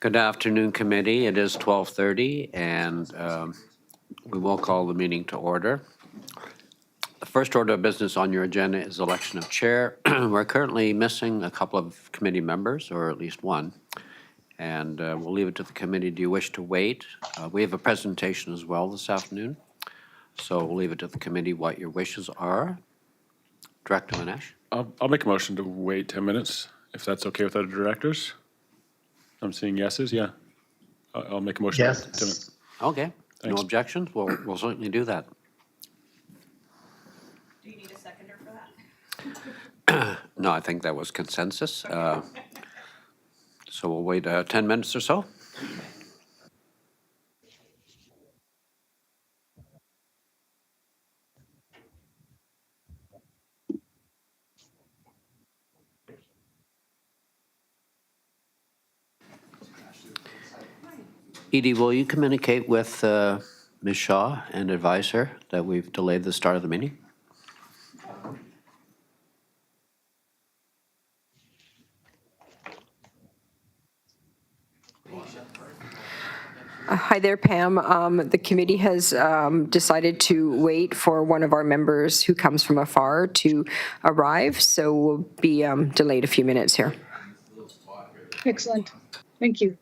Good afternoon, committee. It is 12:30, and we will call the meeting to order. The first order of business on your agenda is election of chair. We're currently missing a couple of committee members, or at least one, and we'll leave it to the committee. Do you wish to wait? We have a presentation as well this afternoon, so we'll leave it to the committee what your wishes are. Director Manesh? I'll make a motion to wait 10 minutes, if that's okay with other directors. I'm seeing yeses, yeah. I'll make a motion. Yes. To wait 10 minutes. Okay, no Thanks. objections? We'll certainly do that. Do you need a seconder for that? No, I think that was consensus. So we'll wait 10 minutes or so. Edie, will you communicate with Ms. Shaw and advise her that we've delayed the start of the meeting? Hi there, Pam. The committee has decided to wait for one of our members who comes from afar to arrive, so we'll be delayed a few minutes here. Excellent. Thank you.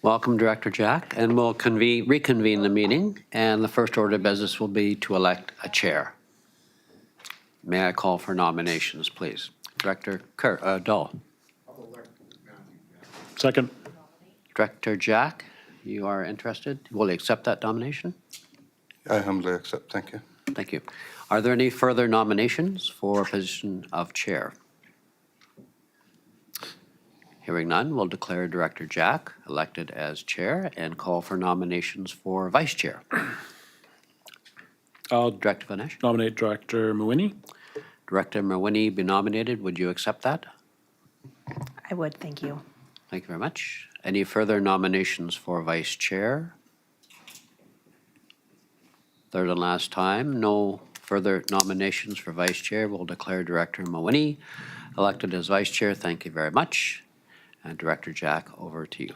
Welcome, Director Jack, and we'll reconvene the meeting, and the first order of business will be to elect a chair. May I call for nominations, please? Director Dahl. Second. Director Jack, you are interested? Will you accept that nomination? I humbly accept, thank you. Thank you. Are there any further nominations for position of chair? Hearing none, we'll declare Director Jack elected as chair and call for nominations for vice chair. I'll Director Vanesh? nominate Director Mawini. Director Merwini be nominated. Would you accept that? I would, thank you. Thank you very much. Any further nominations for vice chair? Third and last time, no further nominations for vice chair. We'll declare Director Mawini elected as vice chair. Thank you very much. And Director Jack, over to you.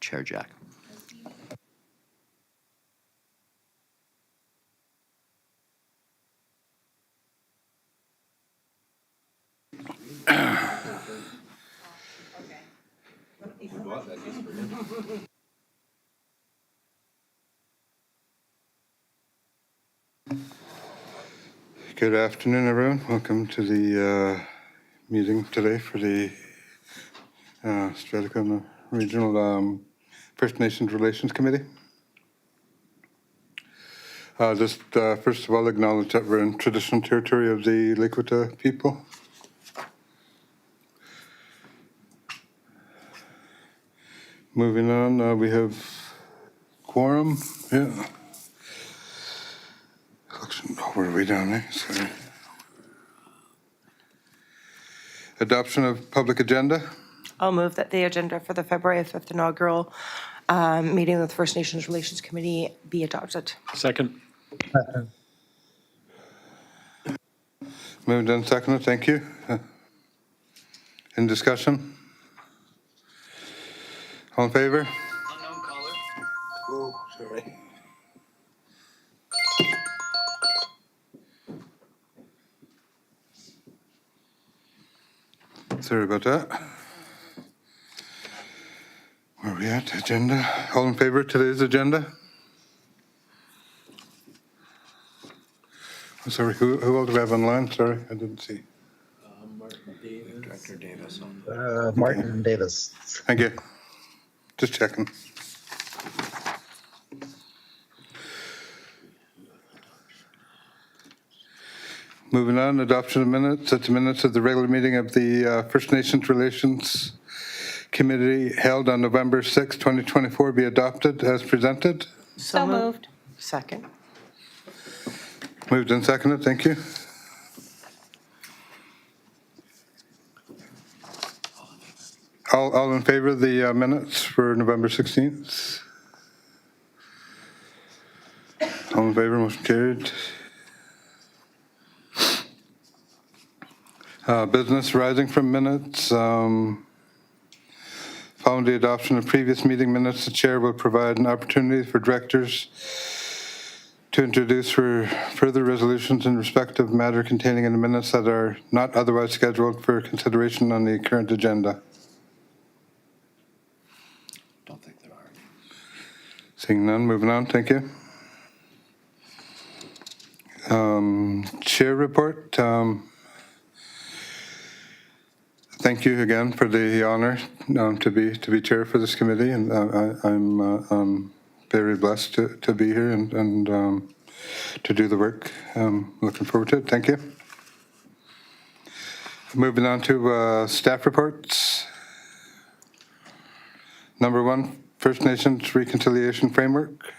Chair Jack. Good afternoon, everyone. Welcome to the meeting today for the Strathcona Regional First Nations Relations Committee. Just first of all, acknowledge that we're in traditional territory of the Lakota people. Moving on, we have quorum. Yeah. Election. Oh, where are we down there? Sorry. Adoption of public agenda. I'll move that the agenda for the February 5th inaugural meeting of the First Nations Relations Committee be adopted. Second. Moved and seconded. Thank you. In discussion? All in favor? Unknown caller. Oh, sorry. Sorry about that. Where are we at? Agenda. All in favor of today's agenda? Oh, sorry, who else do we have online? Sorry, I didn't see. Director Davis. Martin Davis. Thank you. Just checking. Moving on, adoption of minutes. At the minutes of the regular meeting of the First Nations Relations Committee held on November 6, 2024 be adopted as presented. So moved. Second. Moved and seconded. Thank you. All in favor of the minutes for November 16th? All in favor, motion carried. Business arising from minutes. Following the adoption of previous meeting minutes, the chair will provide an opportunity for directors to introduce for further resolutions in respect of matter containing in the minutes that are not otherwise scheduled for consideration on the current agenda. Don't think there are. Seeing none, moving on. Thank you. Chair report. Thank you again for the honor to be chair for this committee, and I'm very blessed to be here and to do the work. Looking forward to it. Thank you. Moving on to staff reports. Number 1, First Nations Reconciliation Framework.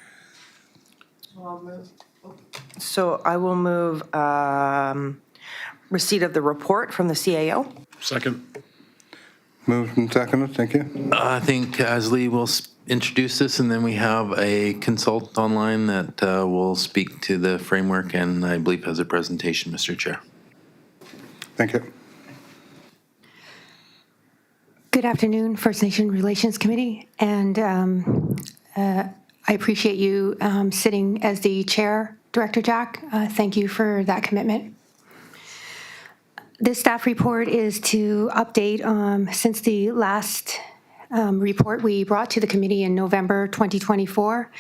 So I will move receipt of the report from the CAO. Second. Moved and seconded. Thank you. I think Asley will introduce this, and then we have a consultant online that will speak to the framework and I believe has a presentation, Mr. Chair. Thank you. Good afternoon, First Nation Relations Committee, and I appreciate you sitting as the chair, Director Jack. Thank you for that commitment. This staff report is to update since the last report we brought to the committee in November 2024.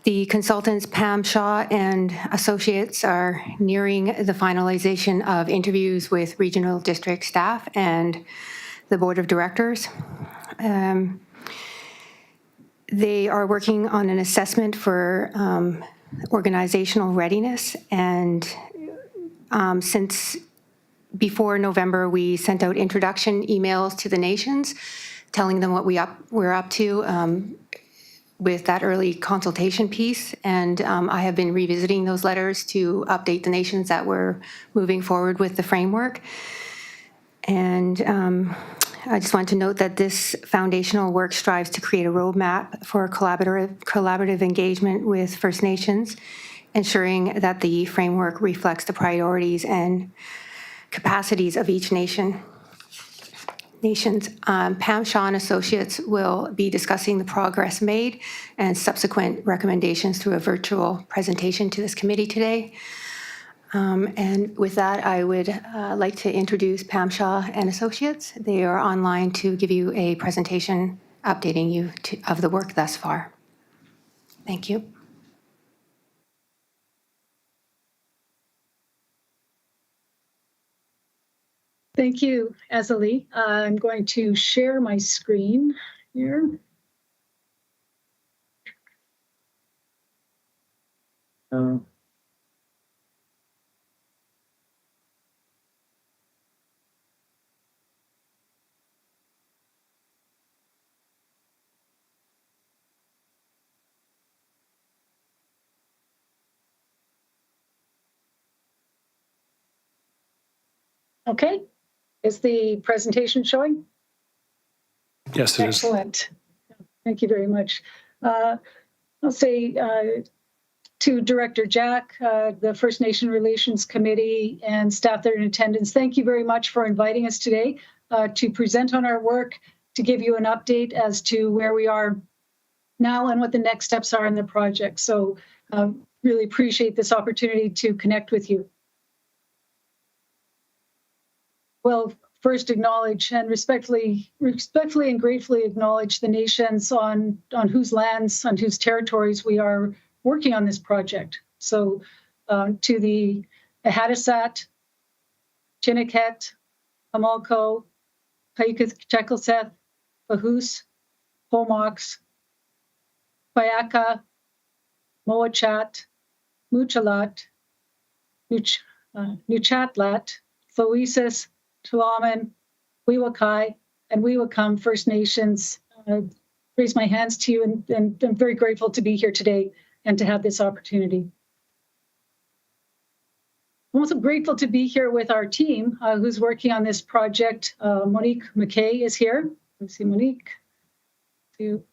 The consultants Pam Shaw and Associates are nearing the finalization of interviews with regional district staff and the board of directors. They are working on an assessment for organizational readiness, and since before November, we sent out introduction emails to the nations, telling them what we're up to with that early consultation piece. And I have been revisiting those letters to update the nations that we're moving forward with the framework. And I just want to note that this foundational work strives to create a roadmap for collaborative engagement with First Nations, ensuring that the framework reflects the priorities and capacities of each nations. Pam Shaw and Associates will be discussing the progress made and subsequent recommendations through a virtual presentation to this committee today. And with that, I would like to introduce Pam Shaw and Associates. They are online to give you a presentation updating you of the work thus far. Thank you. Thank you, Azalee. I'm going to share my screen here. Okay, is the presentation showing? Yes, it is. Excellent. Thank you very much. I'll say to Director Jack, the First Nation Relations Committee, and staff that are in attendance, thank you very much for inviting us today to present on our work, to give you an update as to where we are now and what the next steps are in the project. So really appreciate this opportunity to connect with you. Well, first acknowledge and respectfully and gratefully acknowledge the nations on whose lands, on whose territories we are working on this project. So to the Hadisat, Chinniket, Hamalko, Payukachekalseth, Bahus, Pomox, Payaka, Moachat, Muchalat, Nuchatlat, Floesis, Tulaman, Wewakai, and Wewakam First Nations. Raise my hands to you, and I'm very grateful to be here today and to have this opportunity. I'm also grateful to be here with our team who's working on this project. Monique McKay is here. Let's see, Monique.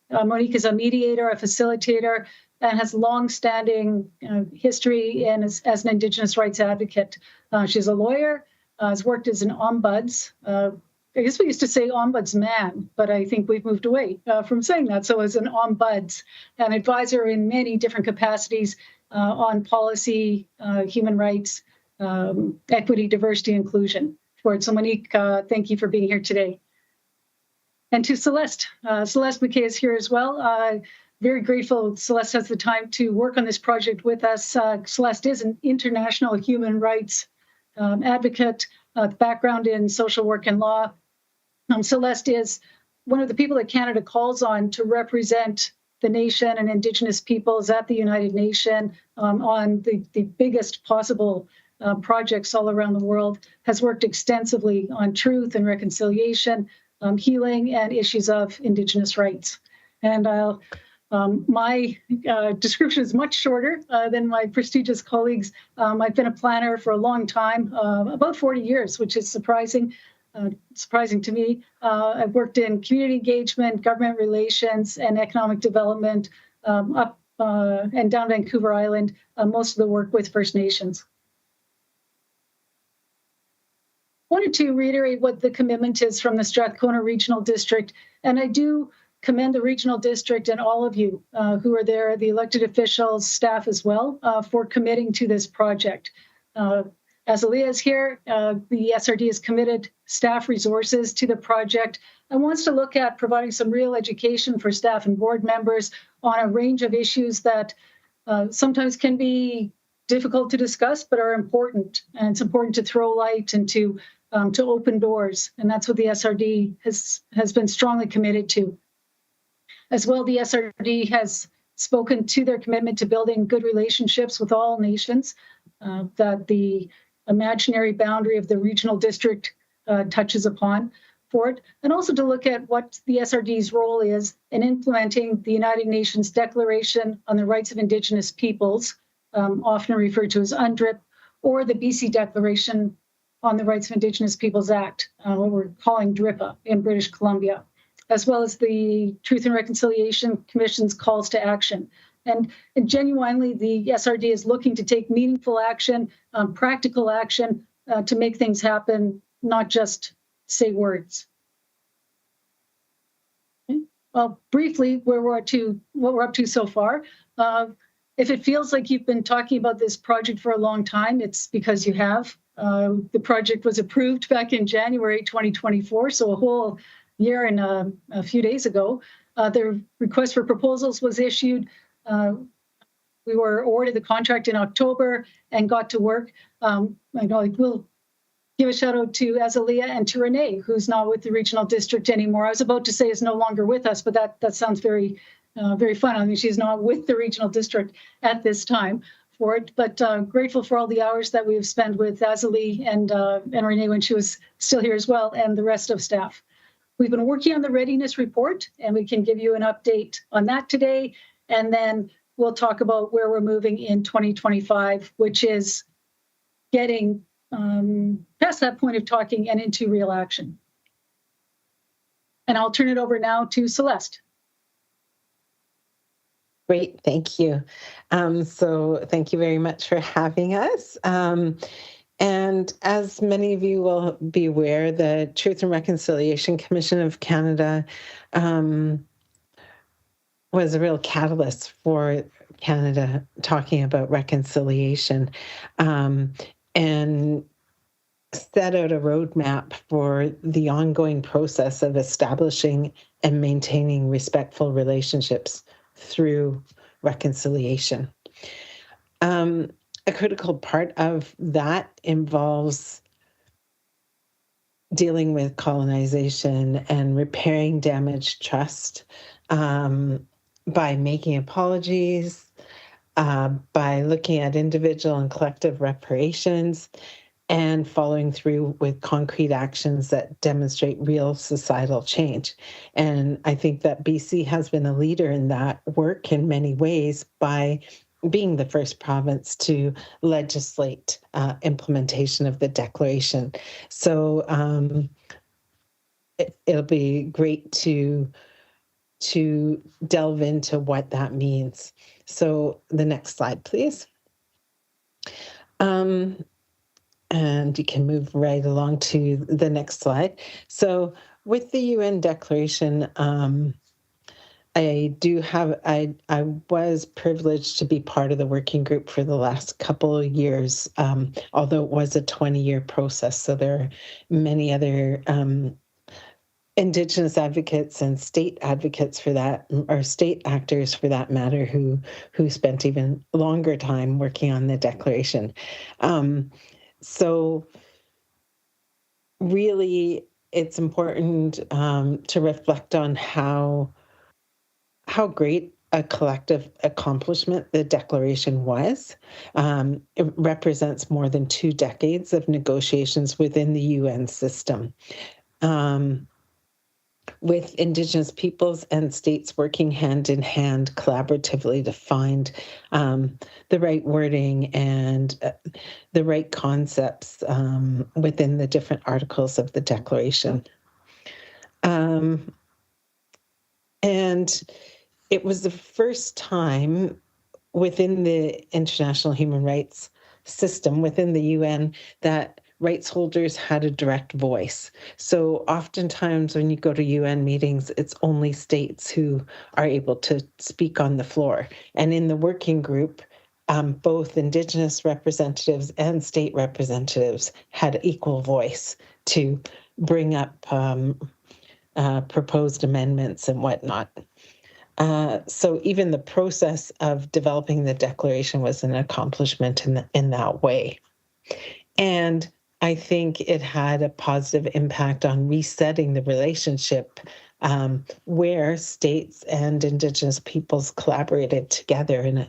Monique is a mediator, a facilitator, and has long-standing history and as an Indigenous rights advocate. She's a lawyer, has worked as an ombuds. I guess we used to say ombudsman, but I think we've moved away from saying that. So as an ombuds, an advisor in many different capacities on policy, human rights, equity, diversity, inclusion. So Monique, thank you for being here today. And to Celeste, Celeste McKay is here as well. Very grateful Celeste has the time to work on this project with us. Celeste is an international human rights advocate, background in social work and law. Celeste is one of the people that Canada calls on to represent the nation and Indigenous peoples at the United Nations on the biggest possible projects all around the world, has worked extensively on truth and reconciliation, healing, and issues of Indigenous rights. And my description is much shorter than my prestigious colleagues. I've been a planner for a long time, about 40 years, which is surprising to me. I've worked in community engagement, government relations, and economic development up and down Vancouver Island, most of the work with First Nations. Wanted to reiterate what the commitment is from the Strathcona Regional District, and I do commend the Regional District and all of you who are there, the elected officials, staff as well, for committing to this project. As Aaliyah is here, the SRD has committed staff resources to the project and wants to look at providing some real education for staff and board members on a range of issues that sometimes can be difficult to discuss, but are important. And it's important to throw light and to open doors. And that's what the SRD has been strongly committed to. As well, the SRD has spoken to their commitment to building good relationships with all nations, that the imaginary boundary of the regional district touches upon for it, and also to look at what the SRD's role is in implementing the United Nations Declaration on the Rights of Indigenous Peoples, often referred to as UNDRIP, or the BC Declaration on the Rights of Indigenous Peoples Act, what we're calling DRIPA in British Columbia, as well as the Truth and Reconciliation Commission's calls to action. And genuinely, the SRD is looking to take meaningful action, practical action to make things happen, not just say words. Okay. Well, briefly, what we're up to so far. If it feels like you've been talking about this project for a long time, it's because you have. The project was approved back in January 2024, so a whole year and a few days ago. The request for proposals was issued. We were awarded the contract in October and got to work. We'll give a shout out to Azalea and to Renee, who's not with the regional district anymore. I was about to say is no longer with us, but that sounds very fun. I mean, she's not with the regional district at this time for it, but grateful for all the hours that we've spent with Azalea and Renee when she was still here as well, and the rest of staff. We've been working on the readiness report, and we can give you an update on that today. And then we'll talk about where we're moving in 2025, which is getting past that point of talking and into real action. And I'll turn it over now to Celeste. Great, thank you. So thank you very much for having us. And as many of you will be aware, the Truth and Reconciliation Commission of Canada was a real catalyst for Canada talking about reconciliation, and set out a roadmap for the ongoing process of establishing and maintaining respectful relationships through reconciliation. A critical part of that involves dealing with colonization and repairing damaged trust by making apologies, by looking at individual and collective reparations, and following through with concrete actions that demonstrate real societal change. And I think that BC has been a leader in that work in many ways by being the first province to legislate implementation of the declaration. So it'll be great to delve into what that means. So the next slide, please. And you can move right along to the next slide. So with the UN declaration, I was privileged to be part of the working group for the last couple of years, although it was a 20-year process. So there are many other Indigenous advocates and state advocates for that, or state actors for that matter, who spent even longer time working on the declaration. So really, it's important to reflect on how great a collective accomplishment the declaration was. It represents more than 2 decades of negotiations within the UN system, with Indigenous peoples and states working hand in hand collaboratively to find the right wording and the right concepts within the different articles of the declaration. And it was the first time within the international human rights system, within the UN, that rights holders had a direct voice. So oftentimes when you go to UN meetings, it's only states who are able to speak on the floor. And in the working group, both Indigenous representatives and state representatives had equal voice to bring up proposed amendments and whatnot. So even the process of developing the declaration was an accomplishment in that way. And I think it had a positive impact on resetting the relationship where states and Indigenous peoples collaborated together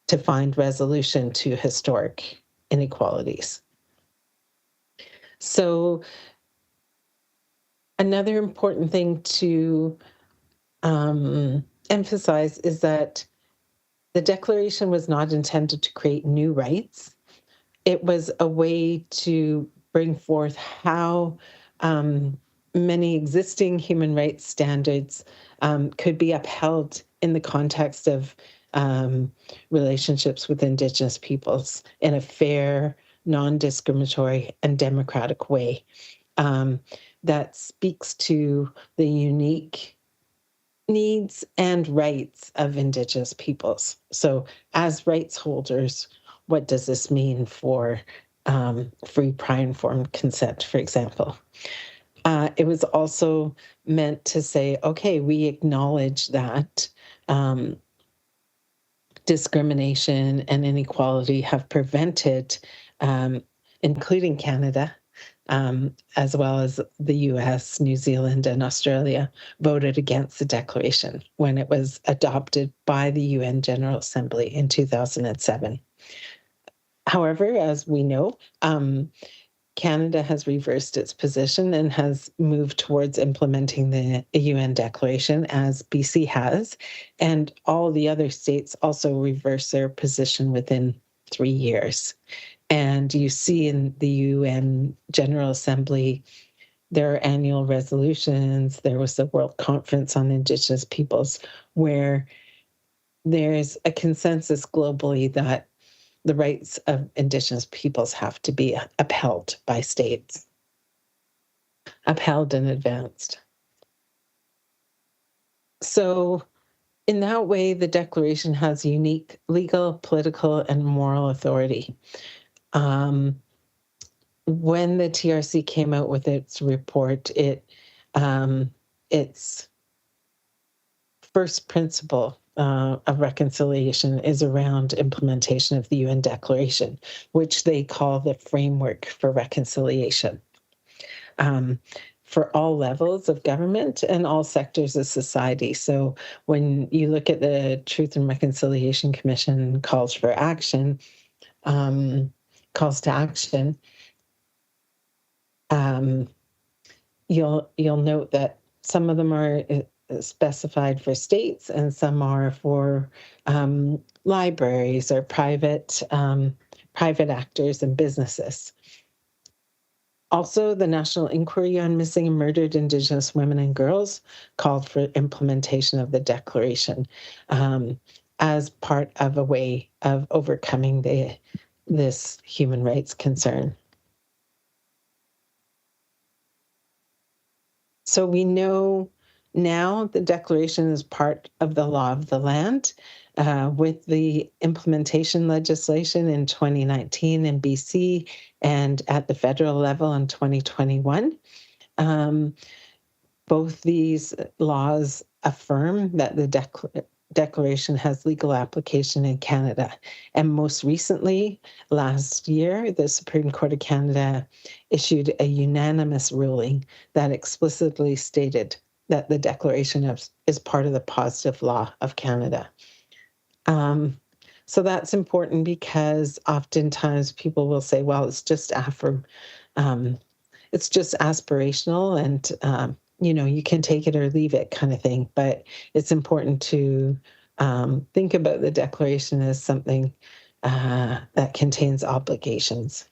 to find resolution to historic inequalities. So another important thing to emphasize is that the Declaration was not intended to create new rights. It was a way to bring forth how many existing human rights standards could be upheld in the context of relationships with Indigenous peoples in a fair, non-discriminatory, and democratic way that speaks to the unique needs and rights of Indigenous peoples. So as rights holders, what does this mean for free prior informed consent, for example? It was also meant to say, okay, we acknowledge that discrimination and inequality have prevented, including Canada, as well as the US, New Zealand, and Australia, voted against the declaration when it was adopted by the UN General Assembly in 2007. However, as we know, Canada has reversed its position and has moved towards implementing the UN declaration, as BC has, and all the other states also reversed their position within 3 years. And you see in the UN General Assembly, there are annual resolutions. There was the World Conference on Indigenous Peoples, where there's a consensus globally that the rights of Indigenous peoples have to be upheld by states, upheld and advanced. So in that way, the Declaration has unique legal, political, and moral authority. When the TRC came out with its report, its first principle of reconciliation is around implementation of the UN Declaration, which they call the framework for reconciliation. For all levels of government and all sectors of society. So when you look at the Truth and Reconciliation Commission calls for action, calls to action, you'll note that some of them are specified for states and some are for libraries or private actors and businesses. Also, the National Inquiry on Missing and Murdered Indigenous Women and Girls called for implementation of the Declaration as part of a way of overcoming this human rights concern. So we know now the Declaration is part of the law of the land with the implementation legislation in 2019 in BC and at the federal level in 2021. Both these laws affirm that the Declaration has legal application in Canada. And most recently, last year, the Supreme Court of Canada issued a unanimous ruling that explicitly stated that the Declaration is part of the positive law of Canada. So that's important because oftentimes people will say, well, it's just aspirational and you can take it or leave it kind of thing. But it's important to think about the Declaration as something that contains obligations.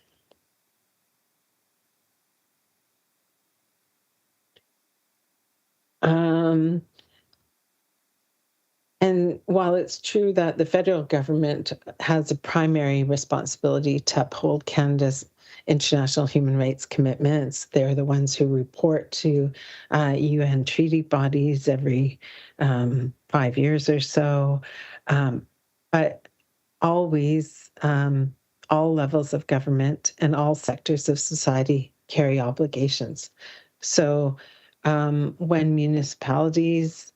And while it's true that the federal government has a primary responsibility to uphold Canada's international human rights commitments, they're the ones who report to UN treaty bodies every 5 years or so. but always all levels of government and all sectors of society carry obligations. So when municipalities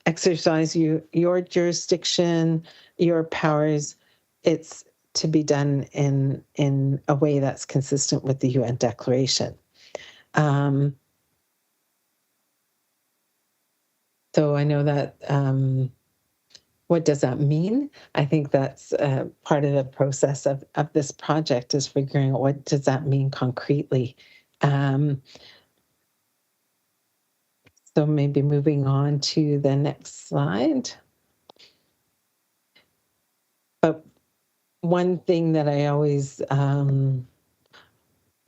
exercise your jurisdiction, your powers, it's to be done in a way that's consistent with the UN Declaration. So I know that, what does that mean? I think that's part of the process of this project, is figuring out what does that mean concretely. So maybe moving on to the next slide. But one thing that I always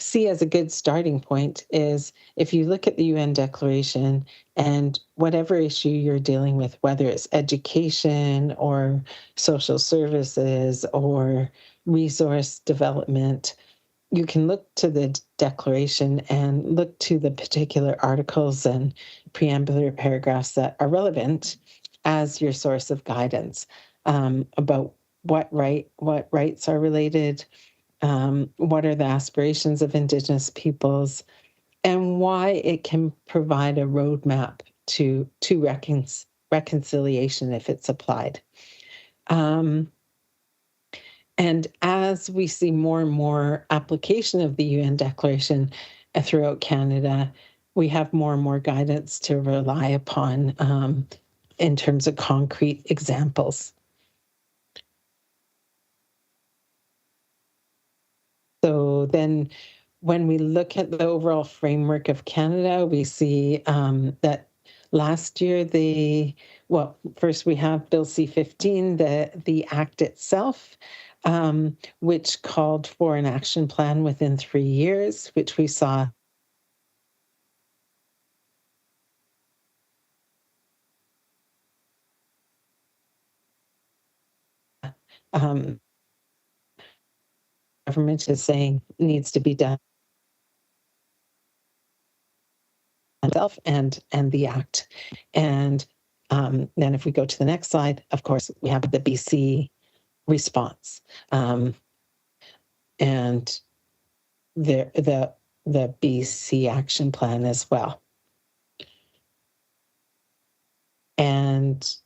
see as a good starting point is if you look at the UN Declaration and whatever issue you're dealing with, whether it's education or social services or resource development, you can look to the Declaration and look to the particular articles and preambular paragraphs that are relevant as your source of guidance about what rights are related, what are the aspirations of Indigenous peoples, and why it can provide a roadmap to reconciliation if it's applied. And as we see more and more application of the UN Declaration throughout Canada, we have more and more guidance to rely upon in terms of concrete examples. So then when we look at the overall framework of Canada, we see that last year, first we have Bill C-15, the act itself, which called for an action plan within 3 years, which we saw government is saying needs to be done itself and the act. And then if we go to the next slide, of course, we have the BC response. And the BC action plan as well. And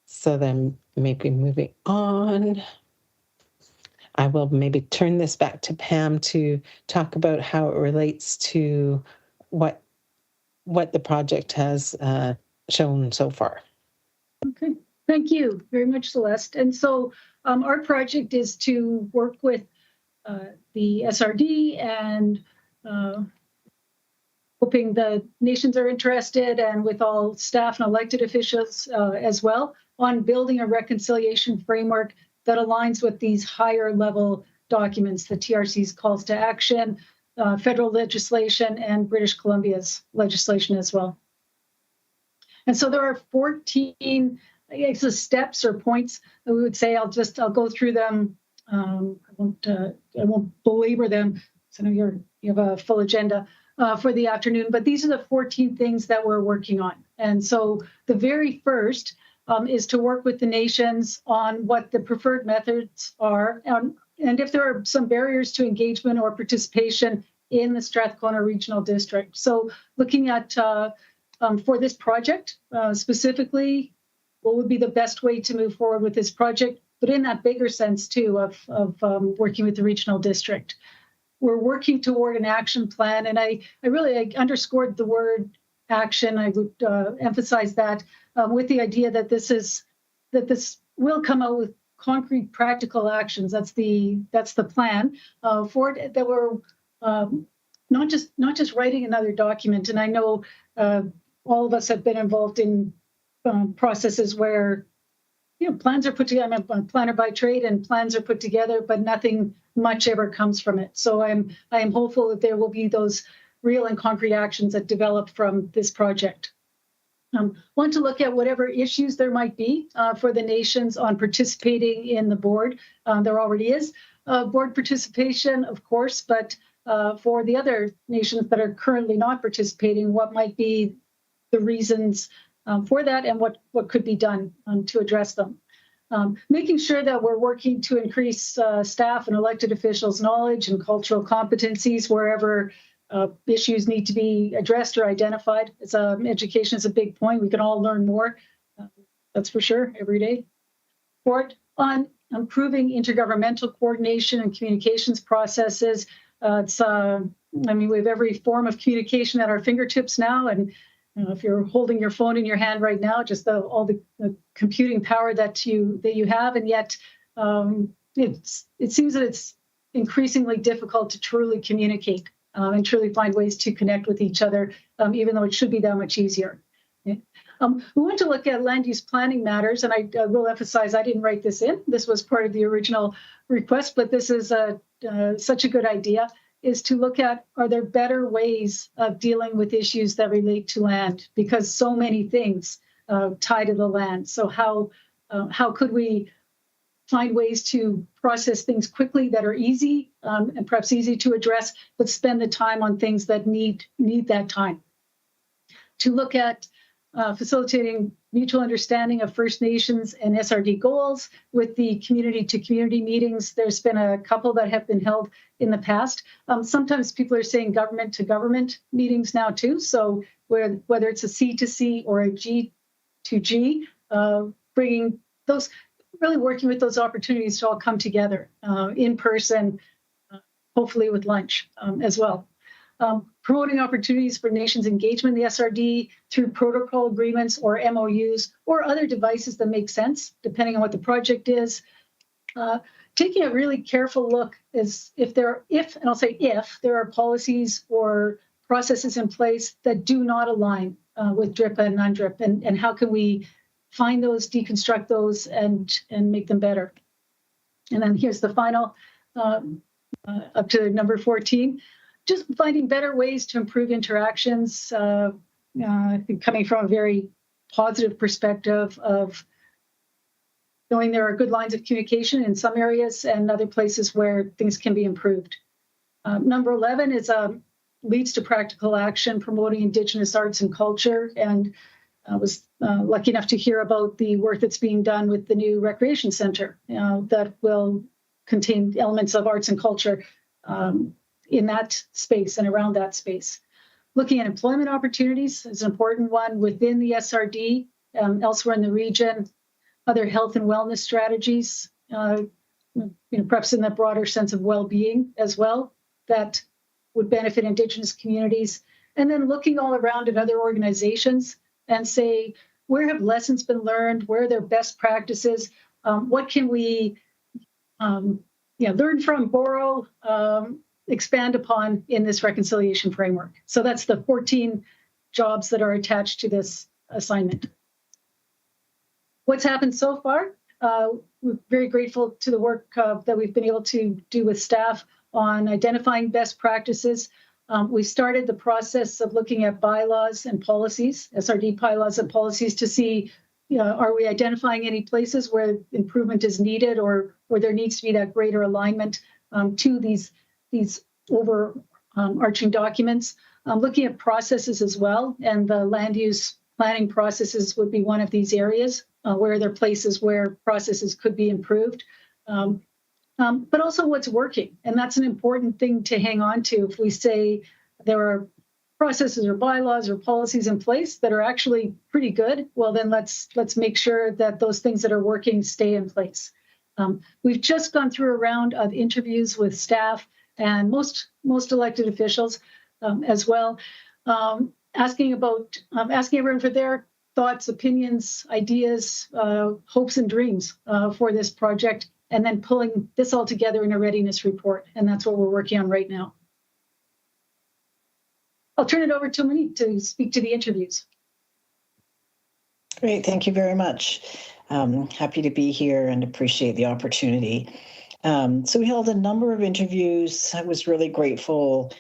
so then maybe moving on, I will maybe turn this back to Pam to talk about how it relates to what the project has shown so far. Okay, thank you very much, Celeste. And so our project is to work with the SRD and hoping the nations are interested, and with all staff and elected officials as well, on building a reconciliation framework that aligns with these higher level documents, the TRC's calls to action, federal legislation, and British Columbia's legislation as well. And so there are 14 steps or points that we would say. I'll go through them. I won't belabor them. So I know you have a full agenda for the afternoon, but these are the 14 things that we're working on. And so the very first is to work with the nations on what the preferred methods are, and if there are some barriers to engagement or participation in the Strathcona Regional District. So looking at for this project specifically, what would be the best way to move forward with this project, but in that bigger sense too of working with the regional district. We're working toward an action plan, and I really underscored the word action. I would emphasize that with the idea that this will come out with concrete, practical actions. That's the plan for it. That we're not just writing another document. And I know all of us have been involved in processes where plans are put together. I'm a planner by trade, and plans are put together, but nothing much ever comes from it. So I am hopeful that there will be those real and concrete actions that develop from this project. Want to look at whatever issues there might be for the nations on participating in the board. There already is board participation, of course, but for the other nations that are currently not participating, what might be the reasons for that, and what could be done to address them. Making sure that we're working to increase staff and elected officials' knowledge and cultural competencies wherever issues need to be addressed or identified. Education is a big point. We can all learn more. That's for sure, every day. Report on improving intergovernmental coordination and communications processes. We have every form of communication at our fingertips now, and if you're holding your phone in your hand right now, just all the computing power that you have, and yet it seems that it's increasingly difficult to truly communicate and truly find ways to connect with each other, even though it should be that much easier. We want to look at land use planning matters, and I will emphasize I didn't write this in. This was part of the original request, but this is such a good idea, is to look at, are there better ways of dealing with issues that relate to land? Because so many things tie to the land. So how could we find ways to process things quickly that are easy and perhaps easy to address, but spend the time on things that need that time? To look at facilitating mutual understanding of First Nations and SRD goals with the community-to-community meetings. There's been a couple that have been held in the past. Sometimes people are saying government-to-government meetings now too. So whether it's a C2C or a G2G, bringing those, really working with those opportunities to all come together in person, hopefully with lunch as well. Promoting opportunities for nations engagement in the SRD through protocol agreements or MOUs or other devices that make sense, depending on what the project is. Taking a really careful look is if there are policies or processes in place that do not align with DRIPA and non-DRIP, and how can we find those, deconstruct those, and make them better. And then here's the final, up to number 14. Just finding better ways to improve interactions, I think coming from a very positive perspective of knowing there are good lines of communication in some areas and other places where things can be improved. Number 11 is leads to practical action, promoting Indigenous arts and culture. And I was lucky enough to hear about the work that's being done with the new recreation center that will contain elements of arts and culture in that space and around that space. Looking at employment opportunities is an important one within the SRD, elsewhere in the region, other health and wellness strategies, perhaps in the broader sense of well-being as well, that would benefit Indigenous communities. And then looking all around at other organizations and say, where have lessons been learned? Where are their best practices? What can we learn from, borrow, expand upon in this reconciliation framework? So that's the 14 jobs that are attached to this assignment. What's happened so far? We're very grateful to the work that we've been able to do with staff on identifying best practices. We started the process of looking at bylaws and policies, SRD bylaws and policies, to see, are we identifying any places where improvement is needed or there needs to be that greater alignment to these overarching documents. Looking at processes as well, and the land use planning processes would be one of these areas where there are places where processes could be improved. But also what's working, and that's an important thing to hang on to. If we say there are processes or bylaws or policies in place that are actually pretty good, well, then let's make sure that those things that are working stay in place. We've just gone through a round of interviews with staff and most elected officials as well, asking everyone for their thoughts, opinions, ideas, hopes and dreams for this project, and then pulling this all together in a readiness report. And that's what we're working on right now. I'll turn it over to Monique to speak to the interviews. Great, thank you very much. Happy to be here and appreciate the opportunity. So we held a number of interviews. I was really grateful,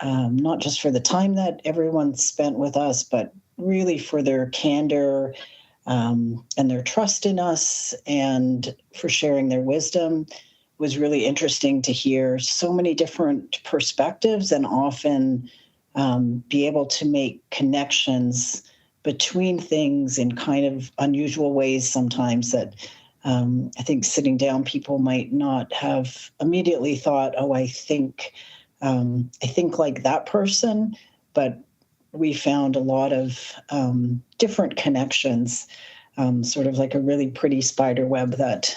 not just for the time that everyone spent with us, but really for their candor and their trust in us, and for sharing their wisdom. It was really interesting to hear so many different perspectives and often be able to make connections between things in kind of unusual ways sometimes that I think sitting down, people might not have immediately thought, oh, I think like that person, but we found a lot of different connections, sort of like a really pretty spider web that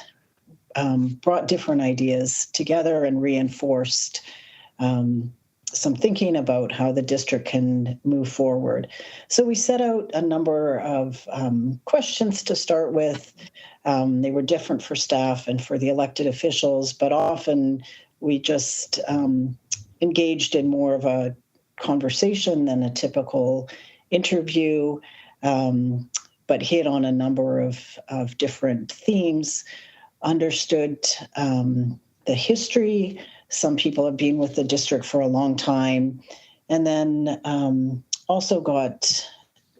brought different ideas together and reinforced some thinking about how the district can move forward. So we set out a number of questions to start with. They were different for staff and for the elected officials, but often we just engaged in more of a conversation than a typical interview, but hit on a number of different themes, understood the history. Some people have been with the district for a long time, and then also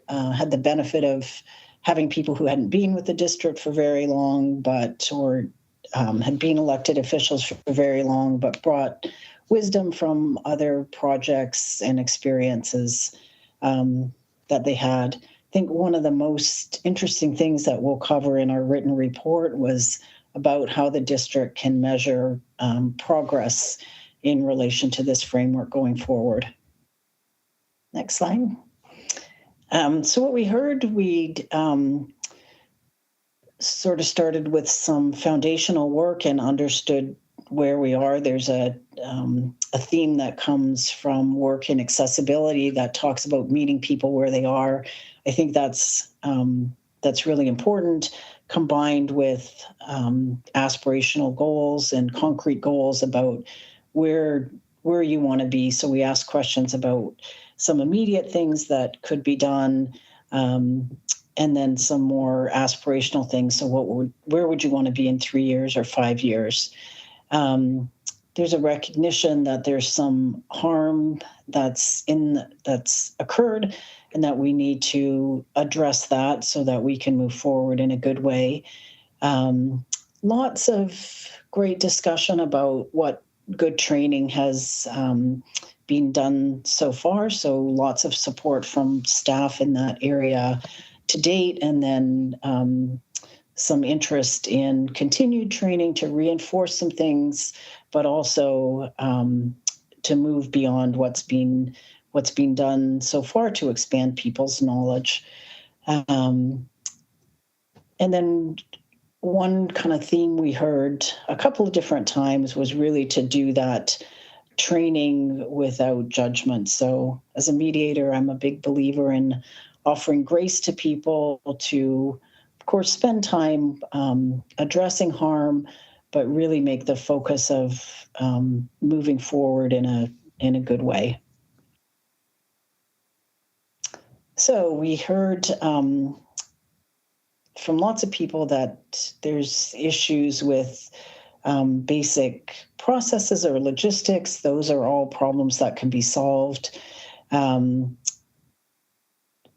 had the benefit of having people who hadn't been with the district for very long, or had been elected officials for very long, but brought wisdom from other projects and experiences that they had. I think one of the most interesting things that we'll cover in our written report was about how the district can measure progress in relation to this framework going forward. Next slide. So what we heard, we sort of started with some foundational work and understood where we are. There's a theme that comes from work in accessibility that talks about meeting people where they are. I think that's really important, combined with aspirational goals and concrete goals about where you want to be. So we ask questions about some immediate things that could be done, and then some more aspirational things. So where would you want to be in 3 years or 5 years? There's a recognition that there's some harm that's occurred, and that we need to address that so that we can move forward in a good way. Lots of great discussion about what good training has been done so far. So lots of support from staff in that area to date, and then some interest in continued training to reinforce some things, but also to move beyond what's been done so far to expand people's knowledge. And then one kind of theme we heard a couple of different times was really to do that training without judgment. So as a mediator, I'm a big believer in offering grace to people to, of course, spend time addressing harm, but really make the focus of moving forward in a good way. So we heard from lots of people that there's issues with basic processes or logistics. Those are all problems that can be solved.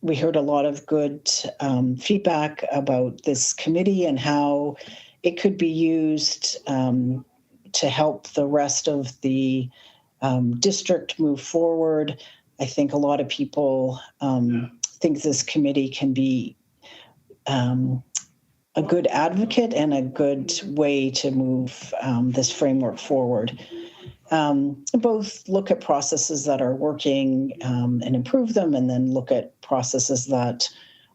We heard a lot of good feedback about this committee and how it could be used to help the rest of the district move forward. I think a lot of people think this committee can be a good advocate and a good way to move this framework forward. Both look at processes that are working and improve them, and then look at processes that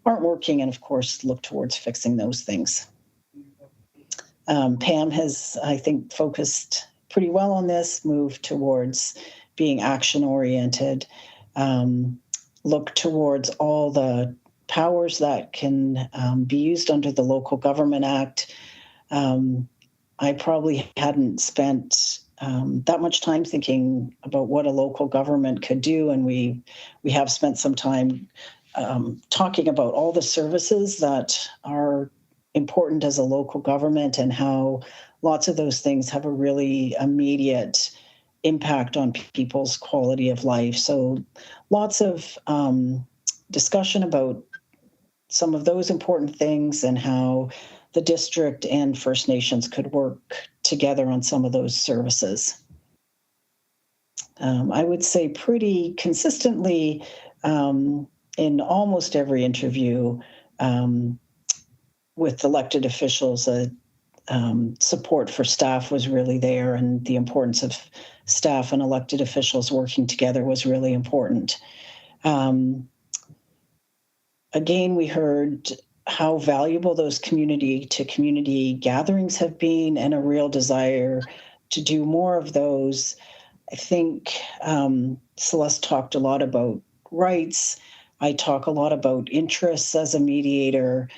aren't working, and of course look towards fixing those things. Pam has, I think, focused pretty well on this, moved towards being action-oriented, look towards all the powers that can be used under the Local Government Act. I probably hadn't spent that much time thinking about what a local government could do, and we have spent some time talking about all the services that are important as a local government and how lots of those things have a really immediate impact on people's quality of life. So lots of discussion about some of those important things and how the district and First Nations could work together on some of those services. I would say pretty consistently in almost every interview with elected officials, support for staff was really there, and the importance of staff and elected officials working together was really important. Again, we heard how valuable those community-to-community gatherings have been, and a real desire to do more of those. I think Celeste talked a lot about rights. I talk a lot about interests as a mediator.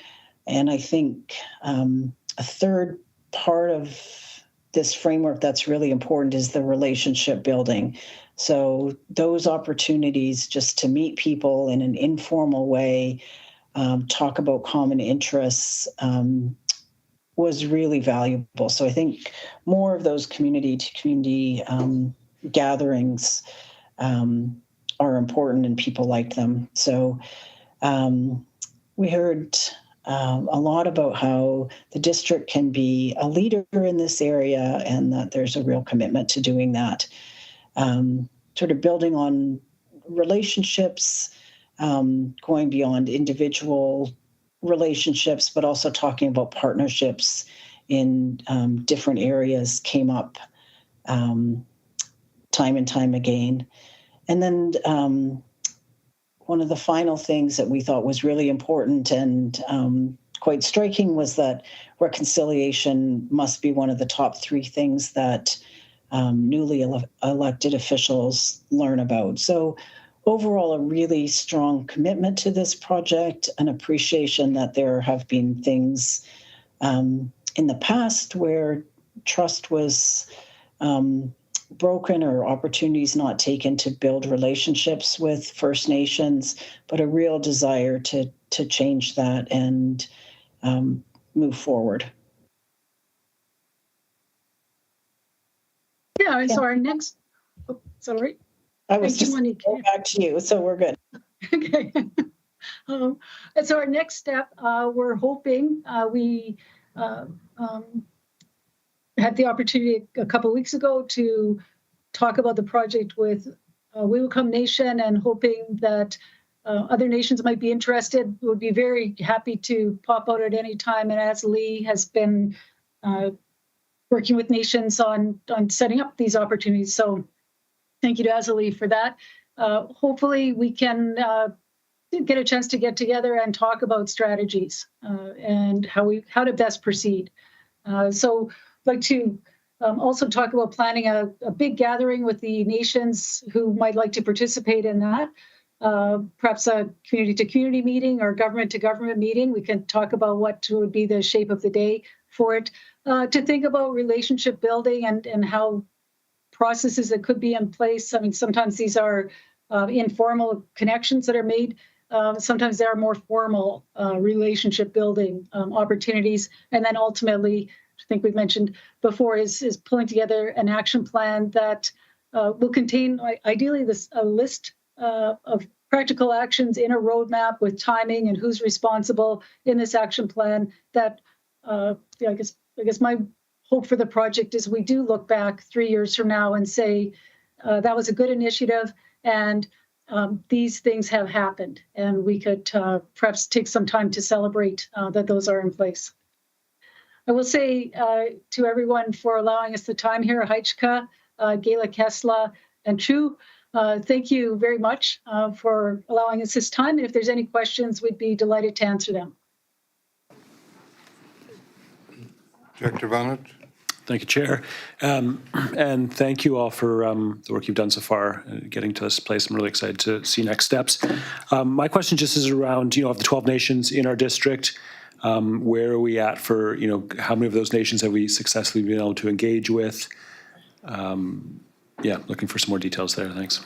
And I think a third part of this framework that's really important is the relationship building. So those opportunities just to meet people in an informal way, talk about common interests, was really valuable. So I think more of those community-to-community gatherings are important, and people like them. So we heard a lot about how the district can be a leader in this area, and that there's a real commitment to doing that. Sort of building on relationships, going beyond individual relationships, but also talking about partnerships in different areas came up time and time again. And then one of the final things that we thought was really important and quite striking was that reconciliation must be one of the top 3 things that newly elected officials learn about. So overall, a really strong commitment to this project, an appreciation that there have been things in the past where trust was broken or opportunities not taken to build relationships with First Nations, but a real desire to change that and move forward. Yeah, and so our next, sorry. I was just going back to you, so we're good. Okay. And so our next step, we're hoping we had the opportunity a couple of weeks ago to talk about the project with Weewakam Nation, and hoping that other nations might be interested. Would be very happy to pop out at any time. And as Lee has been working with nations on setting up these opportunities. So thank you to Azalee for that. Hopefully we can get a chance to get together and talk about strategies and how to best proceed. So I'd like to also talk about planning a big gathering with the nations who might like to participate in that. Perhaps a community-to-community meeting or government-to-government meeting. We can talk about what would be the shape of the day for it. To think about relationship building and how processes that could be in place. I mean, sometimes these are informal connections that are made. Sometimes there are more formal relationship building opportunities. And then ultimately, I think we've mentioned before, is pulling together an action plan that will contain ideally a list of practical actions in a roadmap with timing and who's responsible in this action plan. That I guess my hope for the project is we do look back 3 years from now and say that was a good initiative, and these things have happened, and we could perhaps take some time to celebrate that those are in place. I will say to everyone for allowing us the time here, Haichka, Gela Kesla, and Chu, thank you very much for allowing us this time. And if there's any questions, we'd be delighted to answer them. Director Bonnet. Thank you, Chair. And thank you all for the work you've done so far, getting to this place. I'm really excited to see next steps. My question just is around, of the 12 nations in our district, where are we at for, how many of those nations have we successfully been able to engage with? Looking for some more details there. Thanks.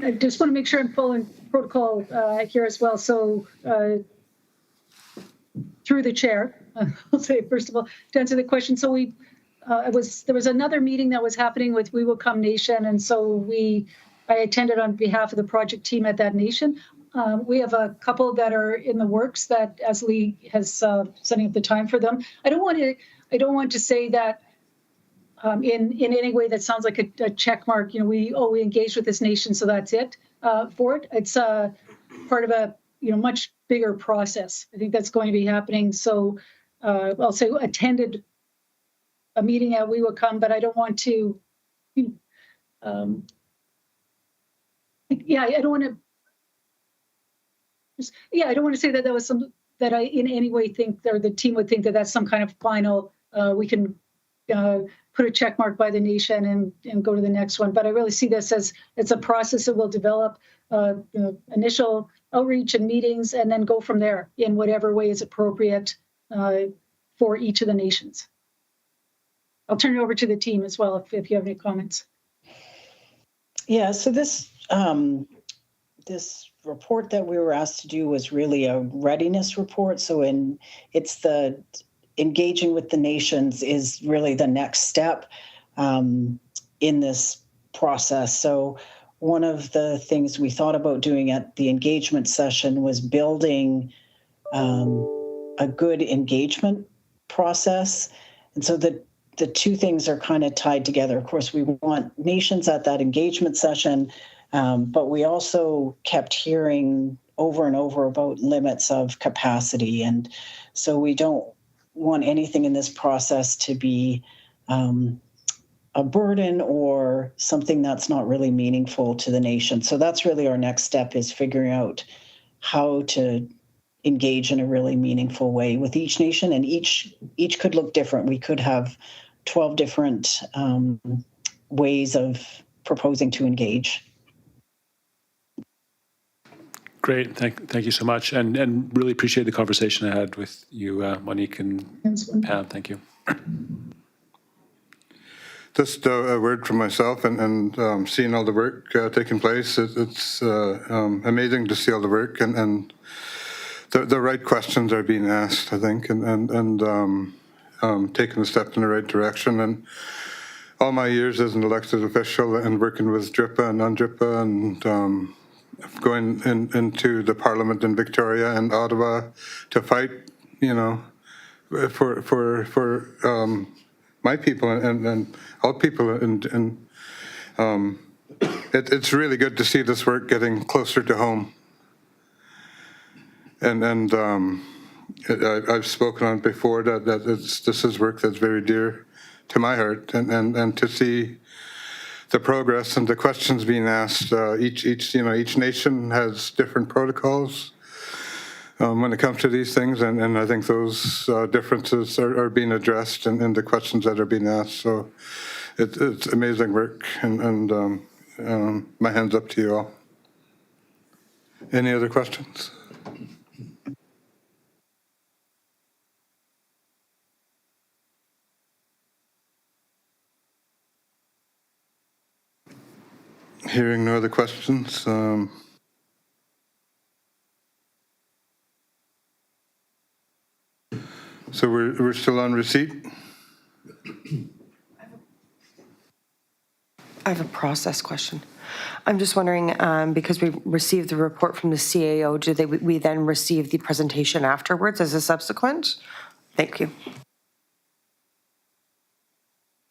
I just want to make sure I'm following protocol here as well. So through the chair, I'll say, first of all, to answer the question. So there was another meeting that was happening with Weewakam Nation. And so I attended on behalf of the project team at that nation. We have a couple that are in the works that Azalee has setting up the time for them. I don't want to say that in any way that sounds like a check mark. We engaged with this nation, so that's it for it. It's part of a much bigger process. I think that's going to be happening. So I'll say attended a meeting at We Will Come, but I don't want to, I don't want to, I don't want to say that that was some, that I in any way think, or the team would think that that's some kind of final, we can put a check mark by the nation and go to the next one. But I really see this as it's a process that will develop initial outreach and meetings, and then go from there in whatever way is appropriate for each of the nations. I'll turn it over to the team as well if you have any comments. Yeah, so this report that we were asked to do was really a readiness report. So it's the engaging with the nations is really the next step in this process. So one of the things we thought about doing at the engagement session was building a good engagement process. And so the two things are kind of tied together. Of course, we want nations at that engagement session, but we also kept hearing over and over about limits of capacity. And so we don't want anything in this process to be a burden or something that's not really meaningful to the nation. So that's really our next step, is figuring out how to engage in a really meaningful way with each nation. And each could look different. We could have 12 different ways of proposing to engage. Great, thank you so much, and really appreciate the conversation I had with you, Monique and Pam. Thank you. Just a word from myself, and seeing all the work taking place, it's amazing to see all the work, and the right questions are being asked, I think, and taking a step in the right direction. And all my years as an elected official and working with DRIPA and non-DRIPA, and going into the Parliament in Victoria and Ottawa to fight, for my people and all people, and it's really good to see this work getting closer to home. And I've spoken on before that this is work that's very dear to my heart, and to see the progress and the questions being asked. Each nation has different protocols when it comes to these things, and I think those differences are being addressed in the questions that are being asked. So it's amazing work, and my hand's up to you all. Any other questions? Hearing no other questions. So we're still on receipt? I have a process question. I'm just wondering, because we received the report from the CAO, do we then receive the presentation afterwards as a subsequent? Thank you.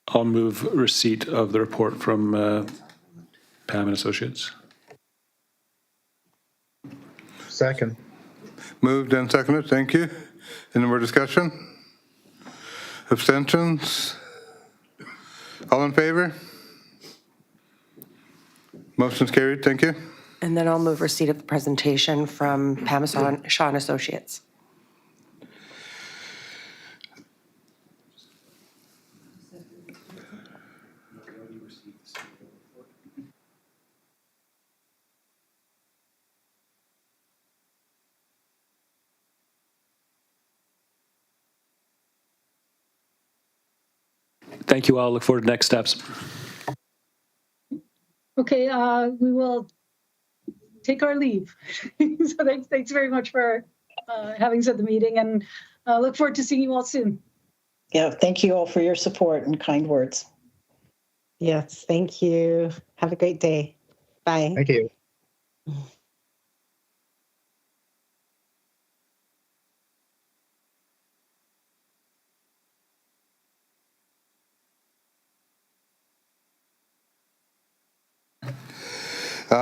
I'll move receipt of the report from Pam and Associates. Second. Moved and seconded. Thank you. Any more discussion? Abstentions? All in favor? Motion's carried. Thank you. And then I'll move receipt of the presentation from Pam Shaw and Associates. Thank you all. Look forward to next steps. Okay, we will take our leave. So thanks very much for having us at the meeting, and look forward to seeing you all soon. Yeah, thank you all for your support and kind words. Yes, thank you. Have a great day. Bye. Thank you.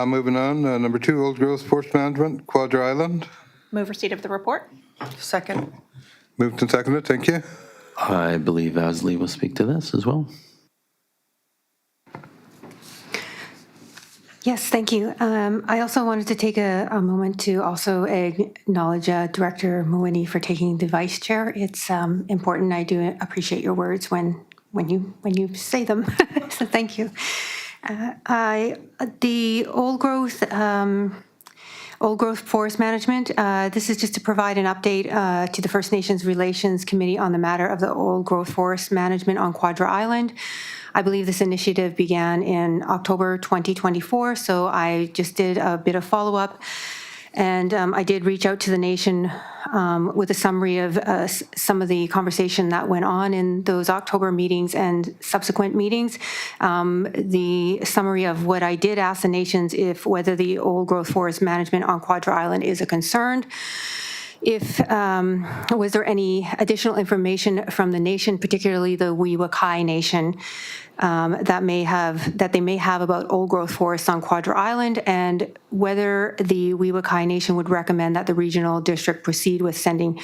Moving on, number 2, Old Growth Forest Management, Quadra Island. Move receipt of the report. Second. Moved and seconded, thank you. I believe Asley will speak to this as well. Yes, thank you. I also wanted to take a moment to also acknowledge Director Mawini for taking the vice chair. It's important. I do appreciate your words when you say them. So thank you. The Old growth forest management. This is just to provide an update to the First Nations Relations Committee on the matter of the old growth forest management on Quadra Island. I believe this initiative began in October 2024, so I just did a bit of follow-up. And I did reach out to the nation with a summary of some of the conversation that went on in those October meetings and subsequent meetings. The summary of what I did ask the nations if whether the old growth forest management on Quadra Island is a concern. If was there any additional information from the nation, particularly the Weewakai Nation, that they may have about old growth forests on Quadra Island, and whether the Weewakai Nation would recommend that the regional district proceed with sending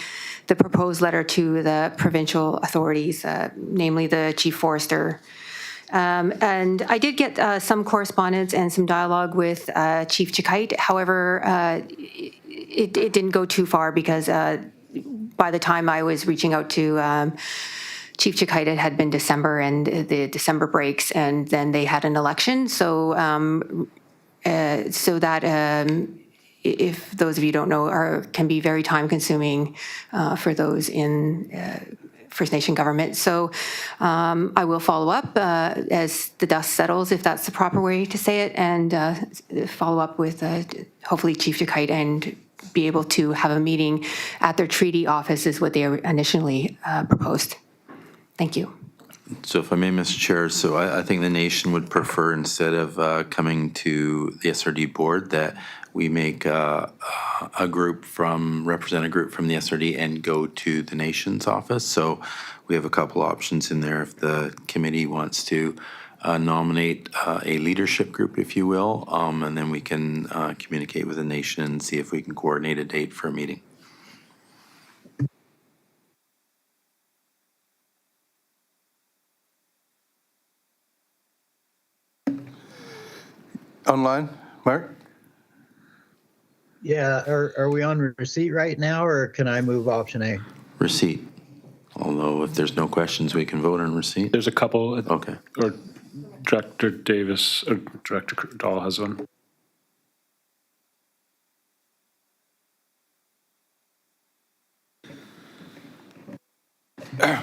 the proposed letter to the provincial authorities, namely the chief forester. And I did get some correspondence and some dialogue with Chief Chikite. However, it didn't go too far because by the time I was reaching out to Chief Chikite, it had been December and the December breaks, and then they had an election. So, if those of you don't know, can be very time consuming for those in First Nation government. So I will follow up as the dust settles, if that's the proper way to say it, and follow up with hopefully Chief Chikite and be able to have a meeting at their treaty office is what they initially proposed. Thank you. So if I may, Mr. Chair, so I think the nation would prefer, instead of coming to the SRD board, that we make represent a group from the SRD and go to the nation's office. So we have a couple options in there if the committee wants to nominate a leadership group, if you will, and then we can communicate with the nation and see if we can coordinate a date for a meeting. Online, Mark? Yeah, are we on receipt right now, or can I move option A? Receipt. Although if there's no questions, we can vote on receipt. There's a couple. Okay. Or Director Davis, or Director Dahl has one.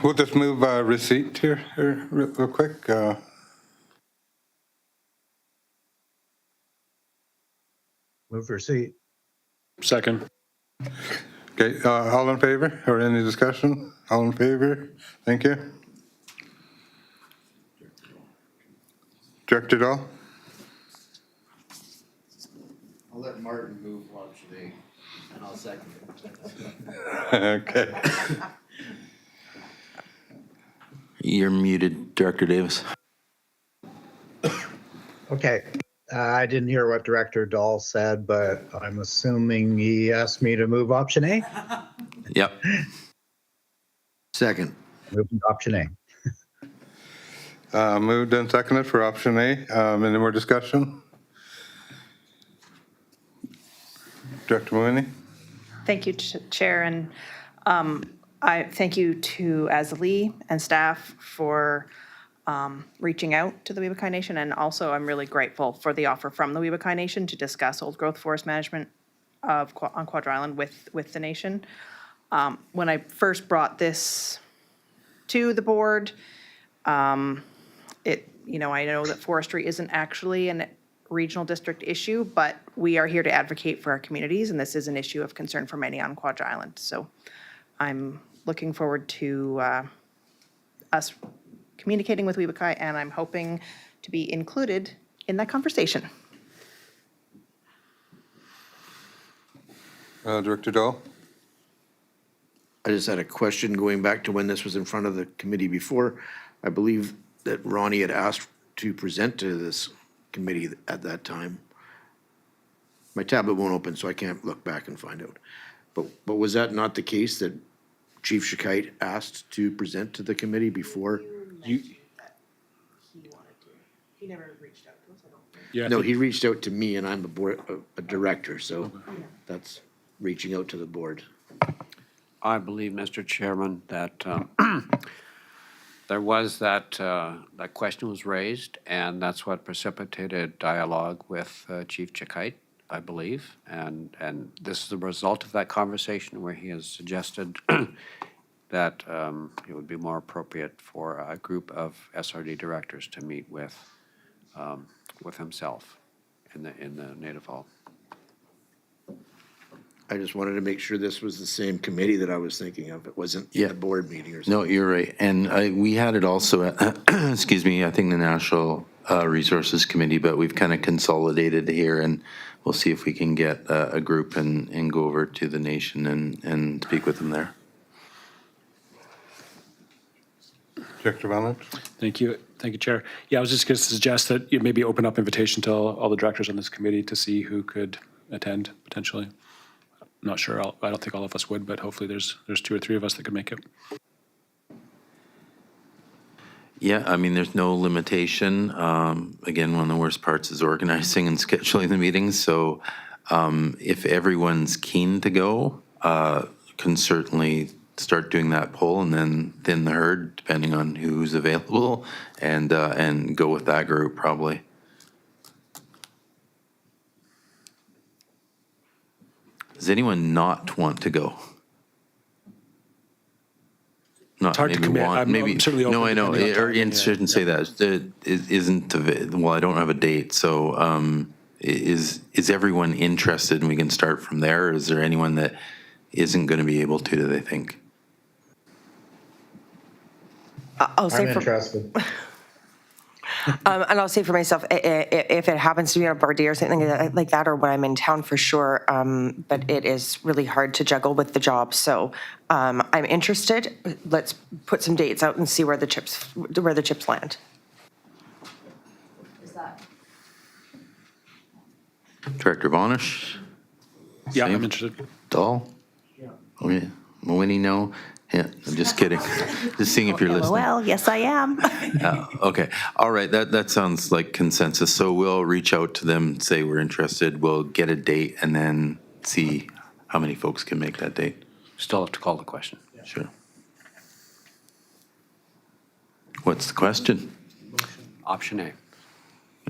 We'll just move receipt here real quick. Move receipt. Second. Okay, all in favor, or any discussion? All in favor? Thank you. Director Dahl? I'll let Martin move option A, and I'll second it. Okay. You're muted, Director Davis. Okay. I didn't hear what Director Dahl said, but I'm assuming he asked me to move option A. Yep. Second. Moving to option A. Moved and seconded for option A. Any more discussion? Director Mooney? Thank you, Chair, and I thank you to Azalee and staff for reaching out to the Weewakai Nation, and also I'm really grateful for the offer from the Weewakai Nation to discuss old growth forest management on Quadra Island with the nation. When I first brought this to the board, I know that forestry isn't actually a regional district issue, but we are here to advocate for our communities, and this is an issue of concern for many on Quadra Island. So I'm looking forward to us communicating with Weewakai, and I'm hoping to be included in that conversation. Director Dahl? I just had a question going back to when this was in front of the committee before. I believe that Ronnie had asked to present to this committee at that time. My tablet won't open, so I can't look back and find out. But was that not the case that Chief Shakite asked to present to the committee before? You, He never reached out to us, I don't think. yeah, I No, think- he reached out to me and I'm a director, so that's reaching out to the board. I believe, Mr. Chairman, that there was that question was raised, and that's what precipitated dialogue with Chief Chakite, I believe. And this is the result of that conversation where he has suggested that it would be more appropriate for a group of SRD directors to meet with himself in the Native Hall. I just wanted to make sure this was the same committee that I was thinking of. It wasn't in Yeah. the board meeting or something. No, you're right. And we had it also at, excuse me, I think the National Resources Committee, but we've kind of consolidated here, and we'll see if we can get a group and go over to the nation and speak with them there. Director Vonage? Thank you. Thank you, Chair. Yeah, I was just going to suggest that you maybe open up invitation to all the directors on this committee to see who could attend potentially. I'm not sure. I don't think all of us would, but hopefully there's 2 or 3 of us that could make it. Yeah, I mean, there's no limitation. Again, one of the worst parts is organizing and scheduling the meetings. So if everyone's keen to go, can certainly start doing that poll and then thin the herd depending on who's available and go with that group probably. Does anyone not want to go? Not hard to maybe commit. want, I'm maybe. certainly No, open I know, depending on or timing, I shouldn't say that. It isn't, well, I don't have a date, so is everyone interested and we can start from there? Or is there anyone that isn't going to be able to, do they think? I'll say I'm for, interested. and I'll say for myself, if it happens to be on a birthday or something like that, or when I'm in town for sure, but it is really hard to juggle with the job. So I'm interested. Let's put some dates out and see where the chips land. Director Bonish? Yeah, Same? I'm interested. Dahl? Okay, Winnie, no? Yeah, I'm just kidding. Just seeing if you're listening. Well, yes, I am. Okay, all right, that sounds like consensus. So we'll reach out to them, say we're interested, we'll get a date, and then see how many folks can make that date. Still have to call the question. Sure. What's the question? Option A.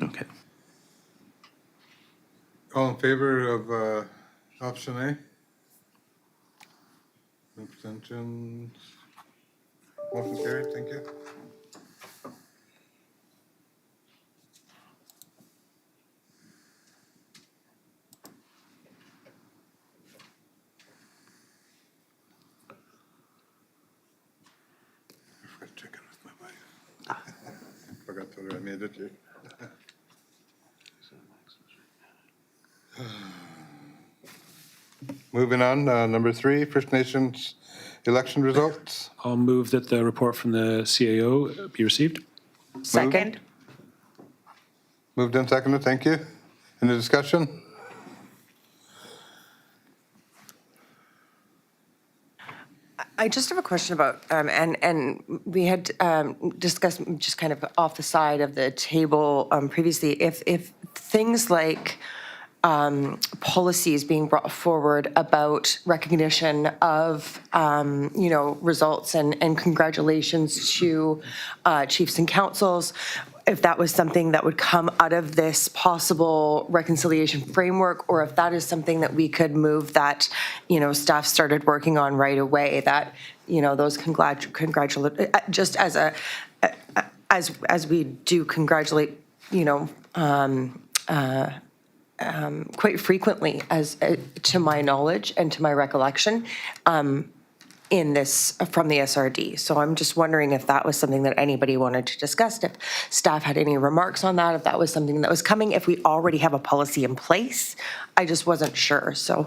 Okay. All in favor of option A? No abstentions? Motion carried, thank you. Fried chicken with my wife. Forgot to tell her I made it here. Moving on, number 3, First Nations election results. I'll move that the report from the CAO be received. Second. Moved and seconded, thank you. Any discussion? I just have a question about, and we had discussed just kind of off the side of the table previously, if things like policies being brought forward about recognition of, results and congratulations to chiefs and councils, if that was something that would come out of this possible reconciliation framework, or if that is something that we could move that, staff started working on right away, that, those just as we do congratulate, quite frequently, as to my knowledge and to my recollection, in this from the SRD. So I'm just wondering if that was something that anybody wanted to discuss, if staff had any remarks on that, if that was something that was coming, if we already have a policy in place. I just wasn't sure, so.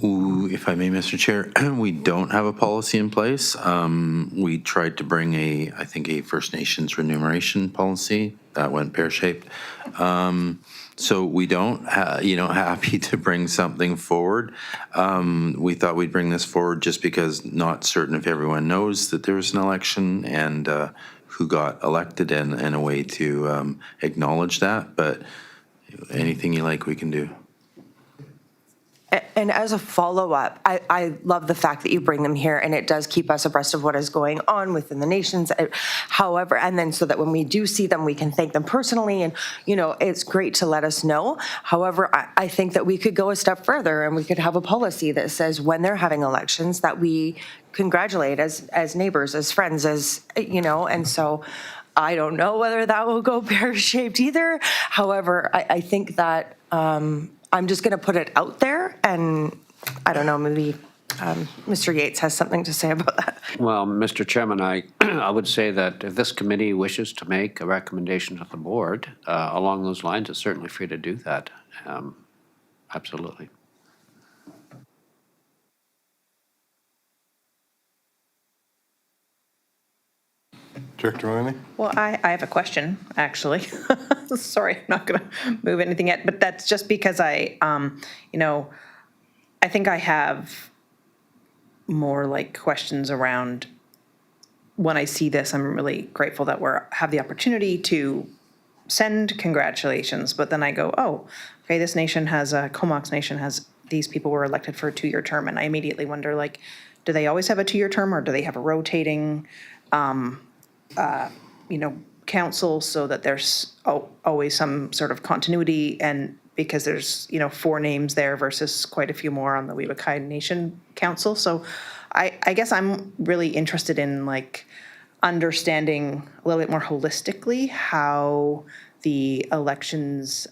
Ooh, if I may, Mr. Chair, we don't have a policy in place. We tried to bring I think a First Nations remuneration policy that went pear-shaped. So we don't, happy to bring something forward. We thought we'd bring this forward just because not certain if everyone knows that there's an election and who got elected and a way to acknowledge that. But anything you like, we can do. And as a follow-up, I love the fact that you bring them here, and it does keep us abreast of what is going on within the nations. However, and then so that when we do see them, we can thank them personally, and, it's great to let us know. However, I think that we could go a step further, and we could have a policy that says when they're having elections, that we congratulate as neighbors, as friends, and so I don't know whether that will go pear-shaped either. However, I think that I'm just going to put it out there, and I don't know, maybe Mr. Yates has something to say about that. Well, Mr. Chairman, I would say that if this committee wishes to make a recommendation to the board along those lines, it's certainly free to do that. Absolutely. Director Maloney? Well, I have a question, actually. Sorry, I'm not going to move anything yet, but that's just because I think I have more like questions around when I see this. I'm really grateful that have the opportunity to send congratulations, but then I go, oh, okay, this nation Comox Nation has, these people were elected for a 2-year term, and I immediately wonder, like, do they always have a 2-year term, or do they have a rotating council, so that there's always some sort of continuity, and because there's 4 names there versus quite a few more on the Weebakay Nation Council. So I guess I'm really interested in like understanding a little bit more holistically how the elections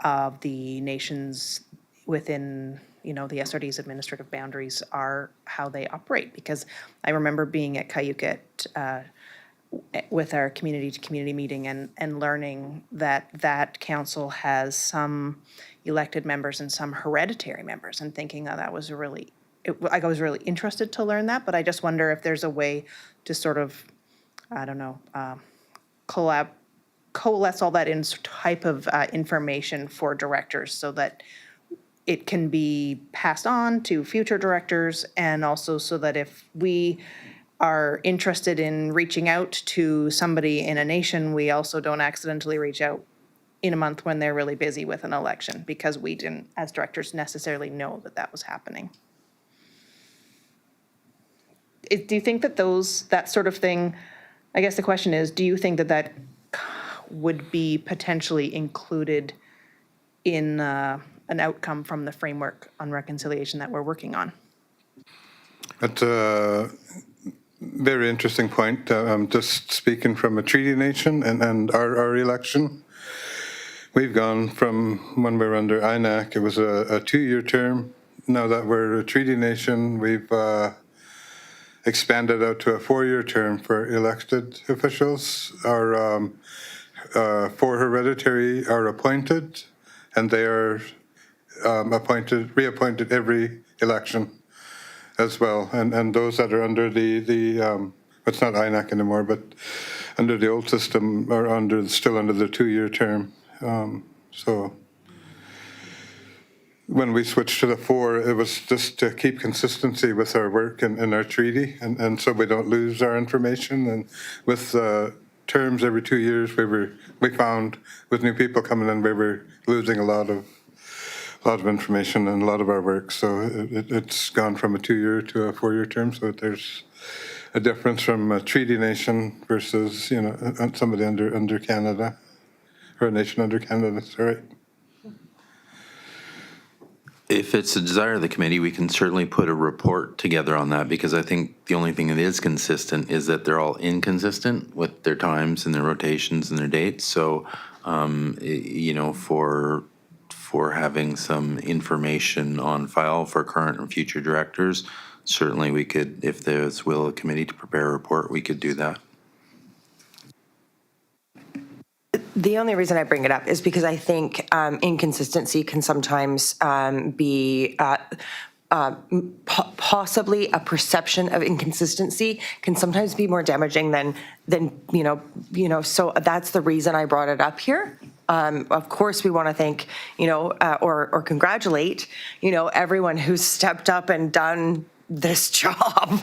of the nations within the SRD's administrative boundaries are, how they operate, because I remember being at Cayucet with our community-to-community meeting and learning that council has some elected members and some hereditary members, and thinking that was really, I was really interested to learn that, but I just wonder if there's a way to sort of, I don't know, coalesce all that in type of information for directors, so that it can be passed on to future directors, and also so that if we are interested in reaching out to somebody in a nation, we also don't accidentally reach out in a month when they're really busy with an election, because we didn't, as directors, necessarily know that was happening. Do you think that that sort of thing, I guess the question is, do you think that would be potentially included in an outcome from the framework on reconciliation that we're working on? That's a very interesting point. I'm just speaking from a treaty nation and our election. We've gone from when we were under INAC, it was a 2-year term. Now that we're a treaty nation, we've expanded out to a 4-year term for elected officials. Our 4 hereditary are appointed, and they are reappointed every election as well. And those that are under the it's not INAC anymore, but under the old system are still under the 2-year term. So when we switched to the 4, it was just to keep consistency with our work and our treaty, and so we don't lose our information. And with terms every 2 years, we found with new people coming in, we were losing a lot of information and a lot of our work. So it's gone from a 2-year to a 4-year term. So there's a difference from a treaty nation versus somebody under Canada, or a nation under Canada. Sorry. If it's a desire of the committee, we can certainly put a report together on that, because I think the only thing that is consistent is that they're all inconsistent with their times and their rotations and their dates. So, for having some information on file for current and future directors, certainly we could, if there's will of the committee to prepare a report, we could do that. The only reason I bring it up is because I think inconsistency can sometimes be possibly a perception of inconsistency can sometimes be more damaging than so that's the reason I brought it up here. Of course, we want to thank, or congratulate, everyone who's stepped up and done this job,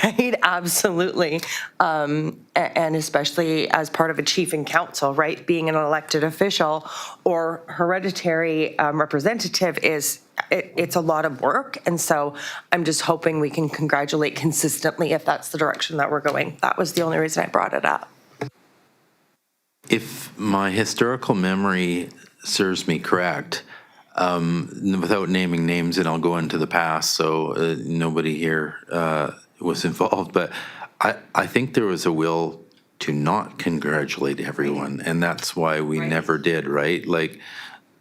right? Absolutely. And especially as part of a chief and council, right? Being an elected official or hereditary representative it's a lot of work. And so I'm just hoping we can congratulate consistently if that's the direction that we're going. That was the only reason I brought it up. If my historical memory serves me correct, without naming names, and I'll go into the past, so nobody here was involved, but I think there was a will to not congratulate everyone, and that's why we never did, right? Like,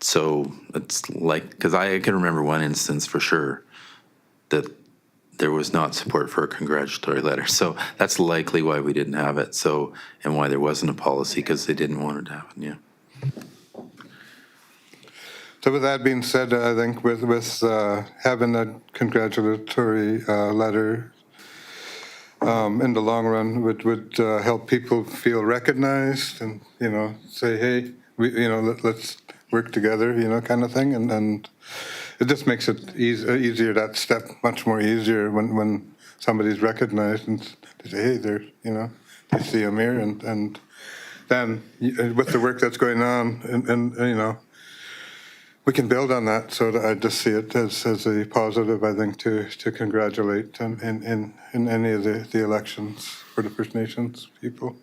so it's like, because I can remember one instance for sure that there was not support for a congratulatory letter. So that's likely why we didn't have it. So, and why there wasn't a policy, because they didn't want it to happen, yeah. So with that being said, I think with having a congratulatory letter in the long run would help people feel recognized and, say, hey, let's work together, kind of thing. And it just makes it easier, that step much more easier when somebody's recognized and they say, hey, there's, you see them here. And then with the work that's going on and we can build on that. So I just see it as a positive, I think, to congratulate in any of the elections for the First Nations people.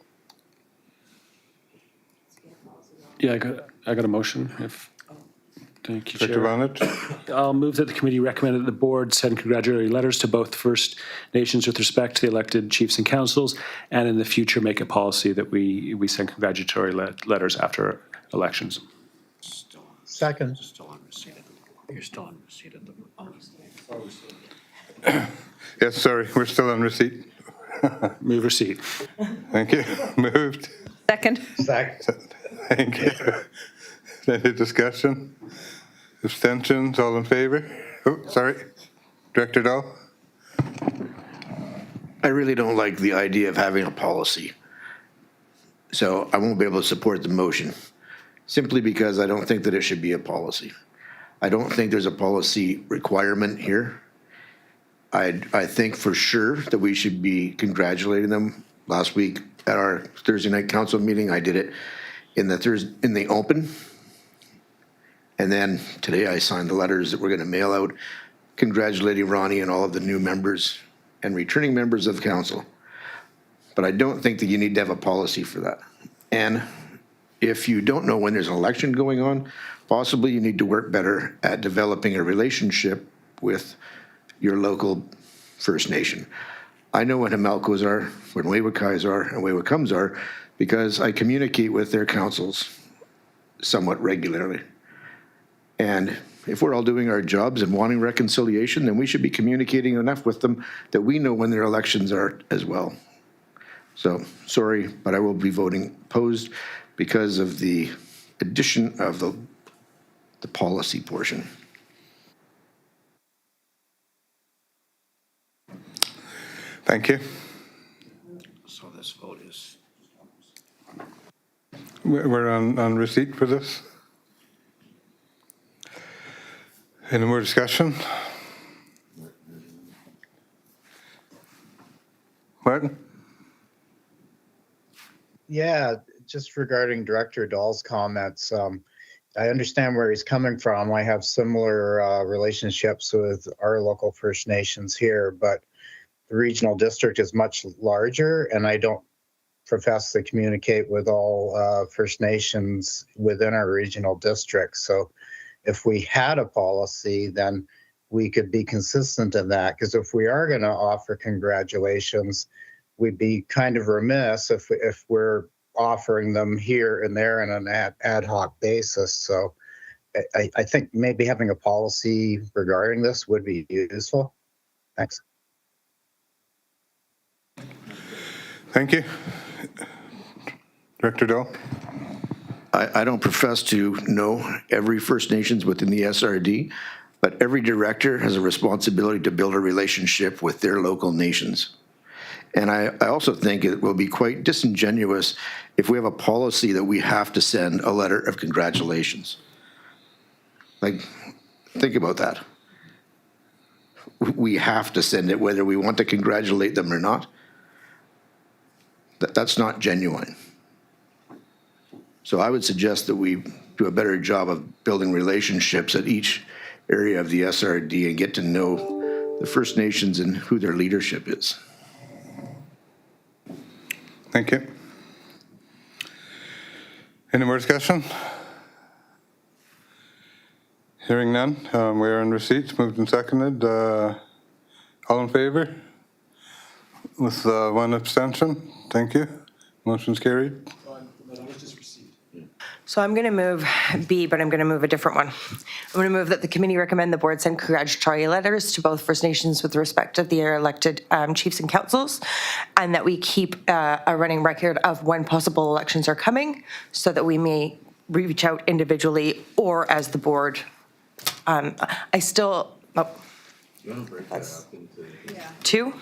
Yeah, I got a motion. Thank you, Director Chair. Vonage? I'll move that the committee recommend that the board send congratulatory letters to both First Nations with respect to the elected chiefs and councils, and in the future make a policy that we send congratulatory letters after elections. Second. Still on receipt. You're still on receipt of the. Yes, sorry, we're still on receipt. Move receipt. Thank you. Moved. Second. Second. Thank you. Any discussion? Abstentions? All in favor? Oh, sorry. Director Dahl? I really don't like the idea of having a policy. So I won't be able to support the motion, simply because I don't think that it should be a policy. I don't think there's a policy requirement here. I think for sure that we should be congratulating them. Last week at our Thursday night council meeting, I did it in the open. And then today I signed the letters that we're going to mail out congratulating Ronnie and all of the new members and returning members of council. But I don't think that you need to have a policy for that. And if you don't know when there's an election going on, possibly you need to work better at developing a relationship with your local First Nation. I know when Hamelkos are, when Wewakais are, and Wewakums are, because I communicate with their councils somewhat regularly. And if we're all doing our jobs and wanting reconciliation, then we should be communicating enough with them that we know when their elections are as well. So, sorry, but I will be voting opposed because of the addition of the policy portion. Thank you. So this vote is. We're on receipt for this. Any more discussion? Martin? Yeah, just regarding Director Dahl's comments, I understand where he's coming from. I have similar relationships with our local First Nations here, but the regional district is much larger, and I don't profess to communicate with all First Nations within our regional district. So if we had a policy, then we could be consistent in that, because if we are going to offer congratulations, we'd be kind of remiss if we're offering them here and there on an ad hoc basis. So I think maybe having a policy regarding this would be useful. Thanks. Thank you. Director Dahl? I don't profess to know every First Nations within the SRD, but every director has a responsibility to build a relationship with their local nations. And I also think it will be quite disingenuous if we have a policy that we have to send a letter of congratulations. Like, think about that. We have to send it whether we want to congratulate them or not. That's not genuine. So I would suggest that we do a better job of building relationships at each area of the SRD and get to know the First Nations and who their leadership is. Thank you. Any more discussion? Hearing none, we are in receipts, moved and seconded. All in favor? With one abstention, thank you. Motion's carried. So I'm going to move B, but I'm going to move a different one. I'm going to move that the committee recommend the board send congratulatory letters to both First Nations with respect of their elected chiefs and councils, and that we keep a running record of when possible elections are coming so that we may reach out individually or as the board. I still, that's two.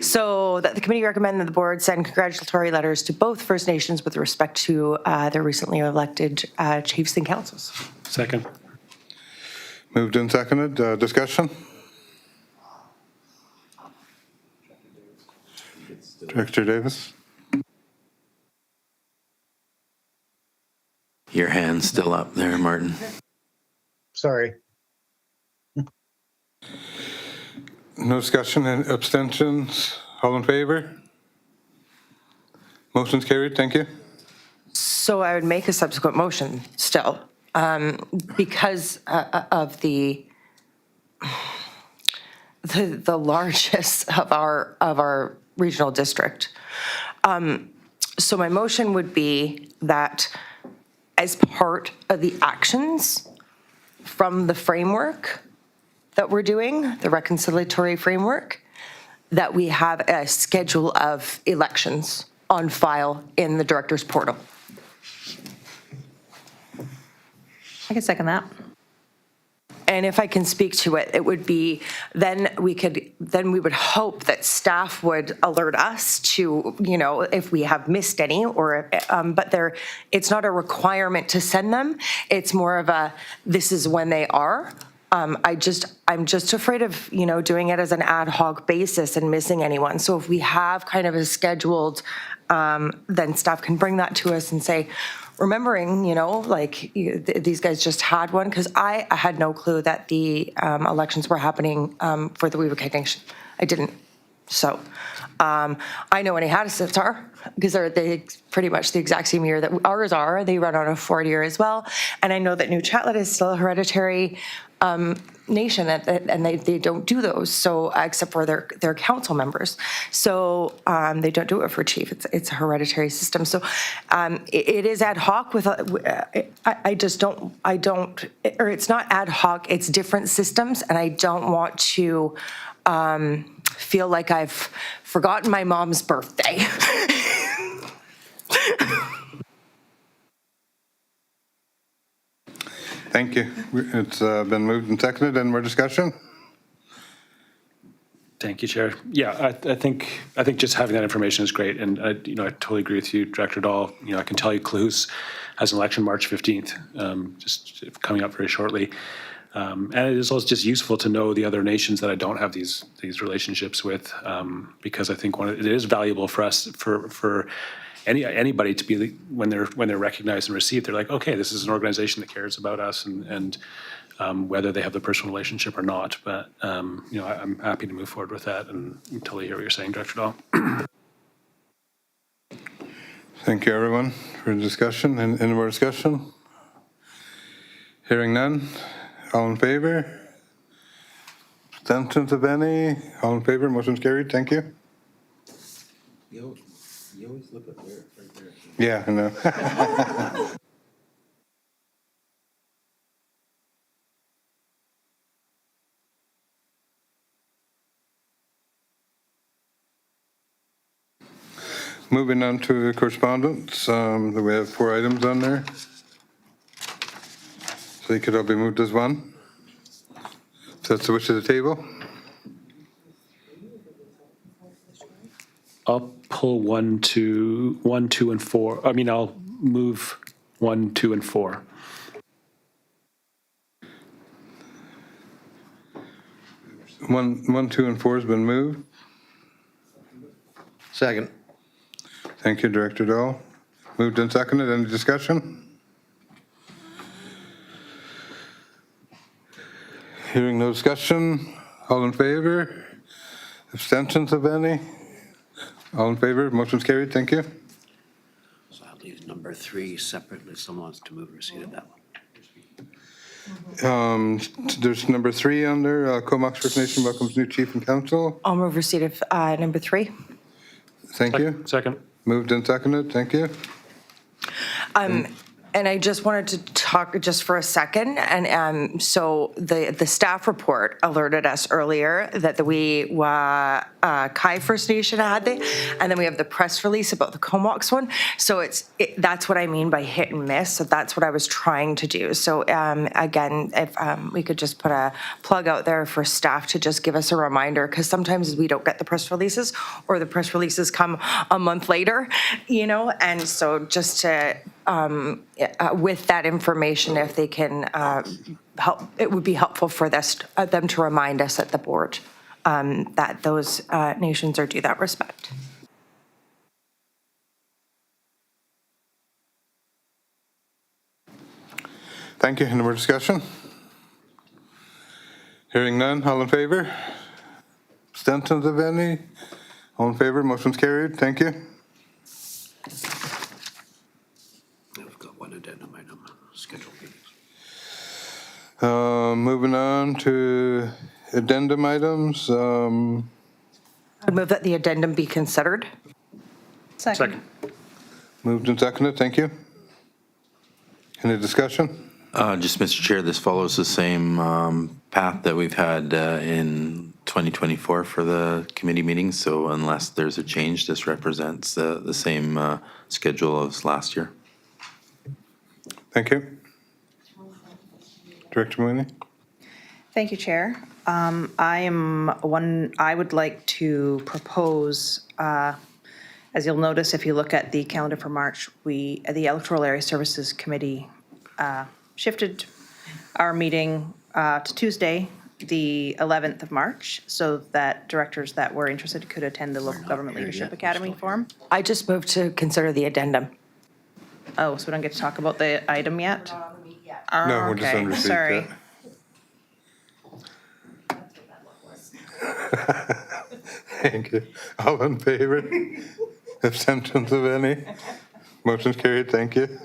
So that the committee recommend that the board send congratulatory letters to both First Nations with respect to their recently elected chiefs and councils. Second. Moved and seconded. Discussion? Director Davis? Your hand's still up there, Martin. Sorry. No discussion and abstentions. All in favor? Motion's carried. Thank you. So I would make a subsequent motion still, because of the largest of our regional district. So my motion would be that as part of the actions from the framework that we're doing, the reconciliatory framework, that we have a schedule of elections on file in the director's portal. I can second that. And if I can speak to it, it would be, then we would hope that staff would alert us to, you know, if we have missed any, or, but it's not a requirement to send them. It's more of a, this is when they are. I'm just afraid of, you know, doing it as an ad hoc basis and missing anyone. So if we have kind of a scheduled, then staff can bring that to us and say, remembering, you know, like these guys just had one, because I had no clue that the elections were happening for the Weaver Nation. I didn't. So I know when Haddisons are, because they're pretty much the exact same year that ours are. They run on a 4-year as well. And I know that New Chatlet is still a hereditary nation, and they don't do those, so except for their council members. So they don't do it for chief. It's a hereditary system. So it is ad hoc with, I don't, or it's not ad hoc, it's different systems, and I don't want to feel like I've forgotten my mom's birthday. Thank you. It's been moved and seconded. Any more discussion? Thank you, Chair. Yeah, I think just having that information is great, and I totally agree with you, Director Dahl. You know, I can tell you Clues has an election March 15th, just coming up very shortly, and it is also just useful to know the other nations that I don't have these relationships with, because I think it is valuable for us for anybody to be, when they're recognized and received, they're like, okay, this is an organization that cares about us, and whether they have the personal relationship or not. But I'm happy to move forward with that, and totally hear what you're saying, Director Dahl. Thank you, everyone, for the discussion. Any more discussion? Hearing none. All in favor? Abstentions of any? All in favor? Motion's carried. Thank you. You always look up there, right there. Yeah, I know. Moving on to correspondence, we have 4 items on there. So they could all be moved as one. So that's the wish of the table. I'll pull 1, 2, and 4. I mean, I'll move 1, 2, and 4. One, 2, and 4 has been moved. Second. Thank you, Director Dahl. Moved and seconded. Any discussion? Hearing no discussion. All in favor? Abstentions of any? All in favor? Motion's carried. Thank you. So I'll leave number 3 separately. Someone wants to move receipt of that one. There's number 3 on there. Comox First Nation welcomes new chief and council. I'll move receipt of number 3. Thank you. Second. Moved and seconded. Thank you. And I just wanted to talk just for a second. And so the staff report alerted us earlier that we Kai First Nation had it, and then we have the press release about the Comox one. So that's what I mean by hit and miss. So that's what I was trying to do. So again, if we could just put a plug out there for staff to just give us a reminder, because sometimes we don't get the press releases, or the press releases come a month later, you know. And so just to with that information, if they can help, it would be helpful for them to remind us at the board that those nations are due that respect. Thank you. Any more discussion? Hearing none. All in favor? Abstentions of any? All in favor? Motion's carried. Thank you. I've got one addendum item, scheduled meetings. Moving on to addendum items. I'd move that the addendum be considered. Second. Moved and seconded. Thank you. Any discussion? Just, Mr. Chair, this follows the same path that we've had in 2024 for the committee meetings. So unless there's a change, this represents the same schedule as last year. Thank you. Director Mooney? Thank you, Chair. I would like to propose, as you'll notice if you look at the calendar for March, the Electoral Area Services Committee shifted our meeting to Tuesday, the 11th of March, so that directors that were interested could attend the Local Government Leadership Academy forum. I just moved to consider the addendum. Oh, so we don't get to talk about the item yet? No, we're just on receipt. Sorry. yet. Thank you. All in favor? Abstentions of any? Motion's carried. Thank you.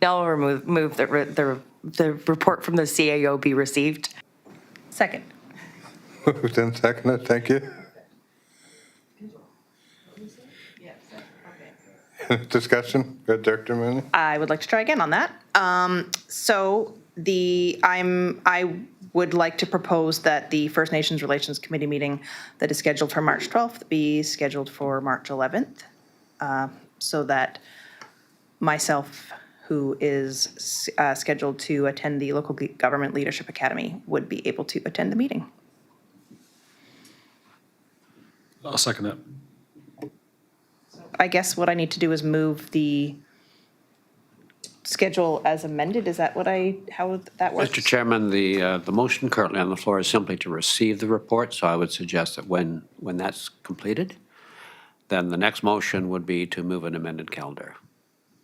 I'll move that the report from the CAO be received. Second. Moved and seconded. Thank you. Discussion? Good, Director Mooney? I would like to try again on that. I would like to propose that the First Nations Relations Committee meeting that is scheduled for March 12th be scheduled for March 11th, so that myself, who is scheduled to attend the Local Government Leadership Academy, would be able to attend the meeting. I'll second that. I guess what I need to do is move the schedule as amended. Is that how that works? Mr. Chairman, the motion currently on the floor is simply to receive the report, so I would suggest that when that's completed, then the next motion would be to move an amended calendar.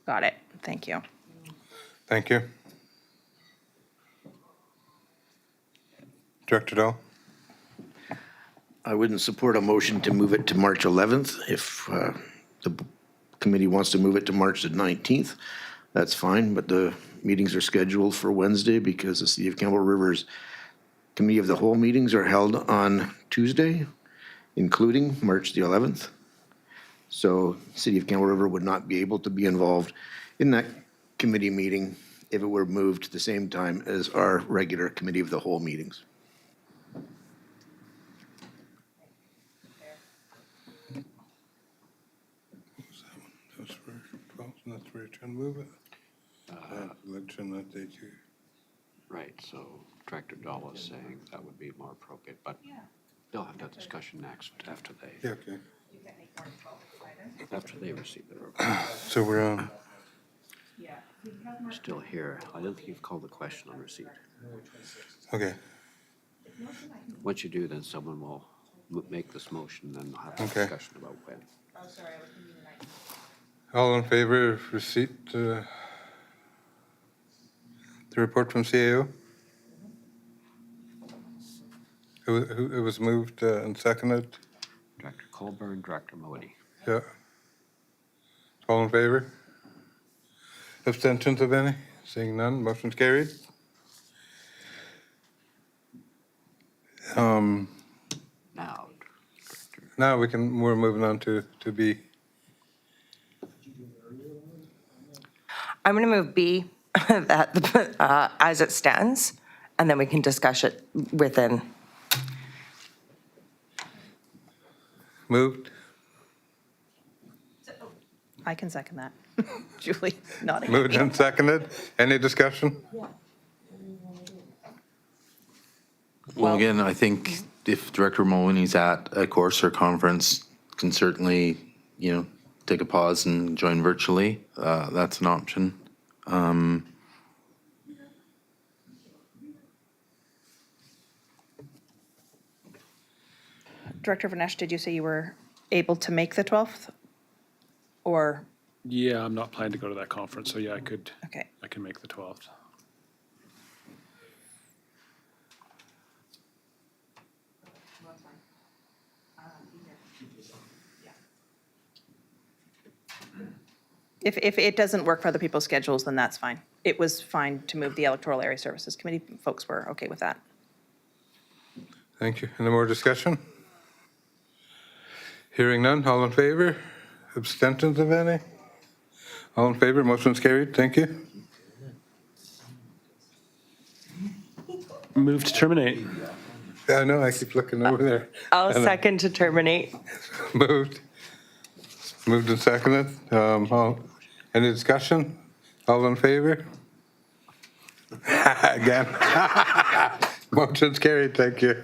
Got it. Thank you. Thank you. Director Dahl? I wouldn't support a motion to move it to March 11th. If the committee wants to move it to March the 19th, that's fine, but the meetings are scheduled for Wednesday because the City of Campbell River's Committee of the Whole meetings are held on Tuesday, including March the 11th. So City of Campbell River would not be able to be involved in that committee meeting if it were moved to the same time as our regular Committee of the Whole meetings. That's where you're trying to move it? Election that day too. Right, so Director Dahl is saying that would be more appropriate, but they'll have that discussion next after they. Yeah, okay. After they receive the report. So we're on, We're still here. I don't think you've called the question on receipt. okay, Once you do, then someone will make this motion, then we'll have a Okay. discussion about when. all in favor of receipt, the report from CAO? It was moved and seconded, Director Colburn, Director Moody. yeah. All in favor? Abstentions of any? Seeing none, motion's carried. Now, Now we're moving on to B. I'm going to move B, that, as it stands, and then we can discuss it within. Moved, I can second that. Julie, nodding. at moved me. and seconded. Any discussion? Well, again, I think if Director Mulvaney's at a course or conference, can certainly, take a pause and join virtually. That's an option. Director Vanesh, did you say you were able to make the 12th? Or, Yeah, I'm not planning to go to that conference, so yeah, okay. I can make the 12th. If it doesn't work for other people's schedules, then that's fine. It was fine to move the Electoral Area Services Committee. Folks were okay with that. Thank you. Any more discussion? Hearing none, all in favor? Abstentions of any? All in favor, motion's carried. Thank you. Move to terminate. I know, I keep looking over there. I'll second to terminate. Moved and seconded. Any discussion? All in favor? Again. Motion's carried. Thank you.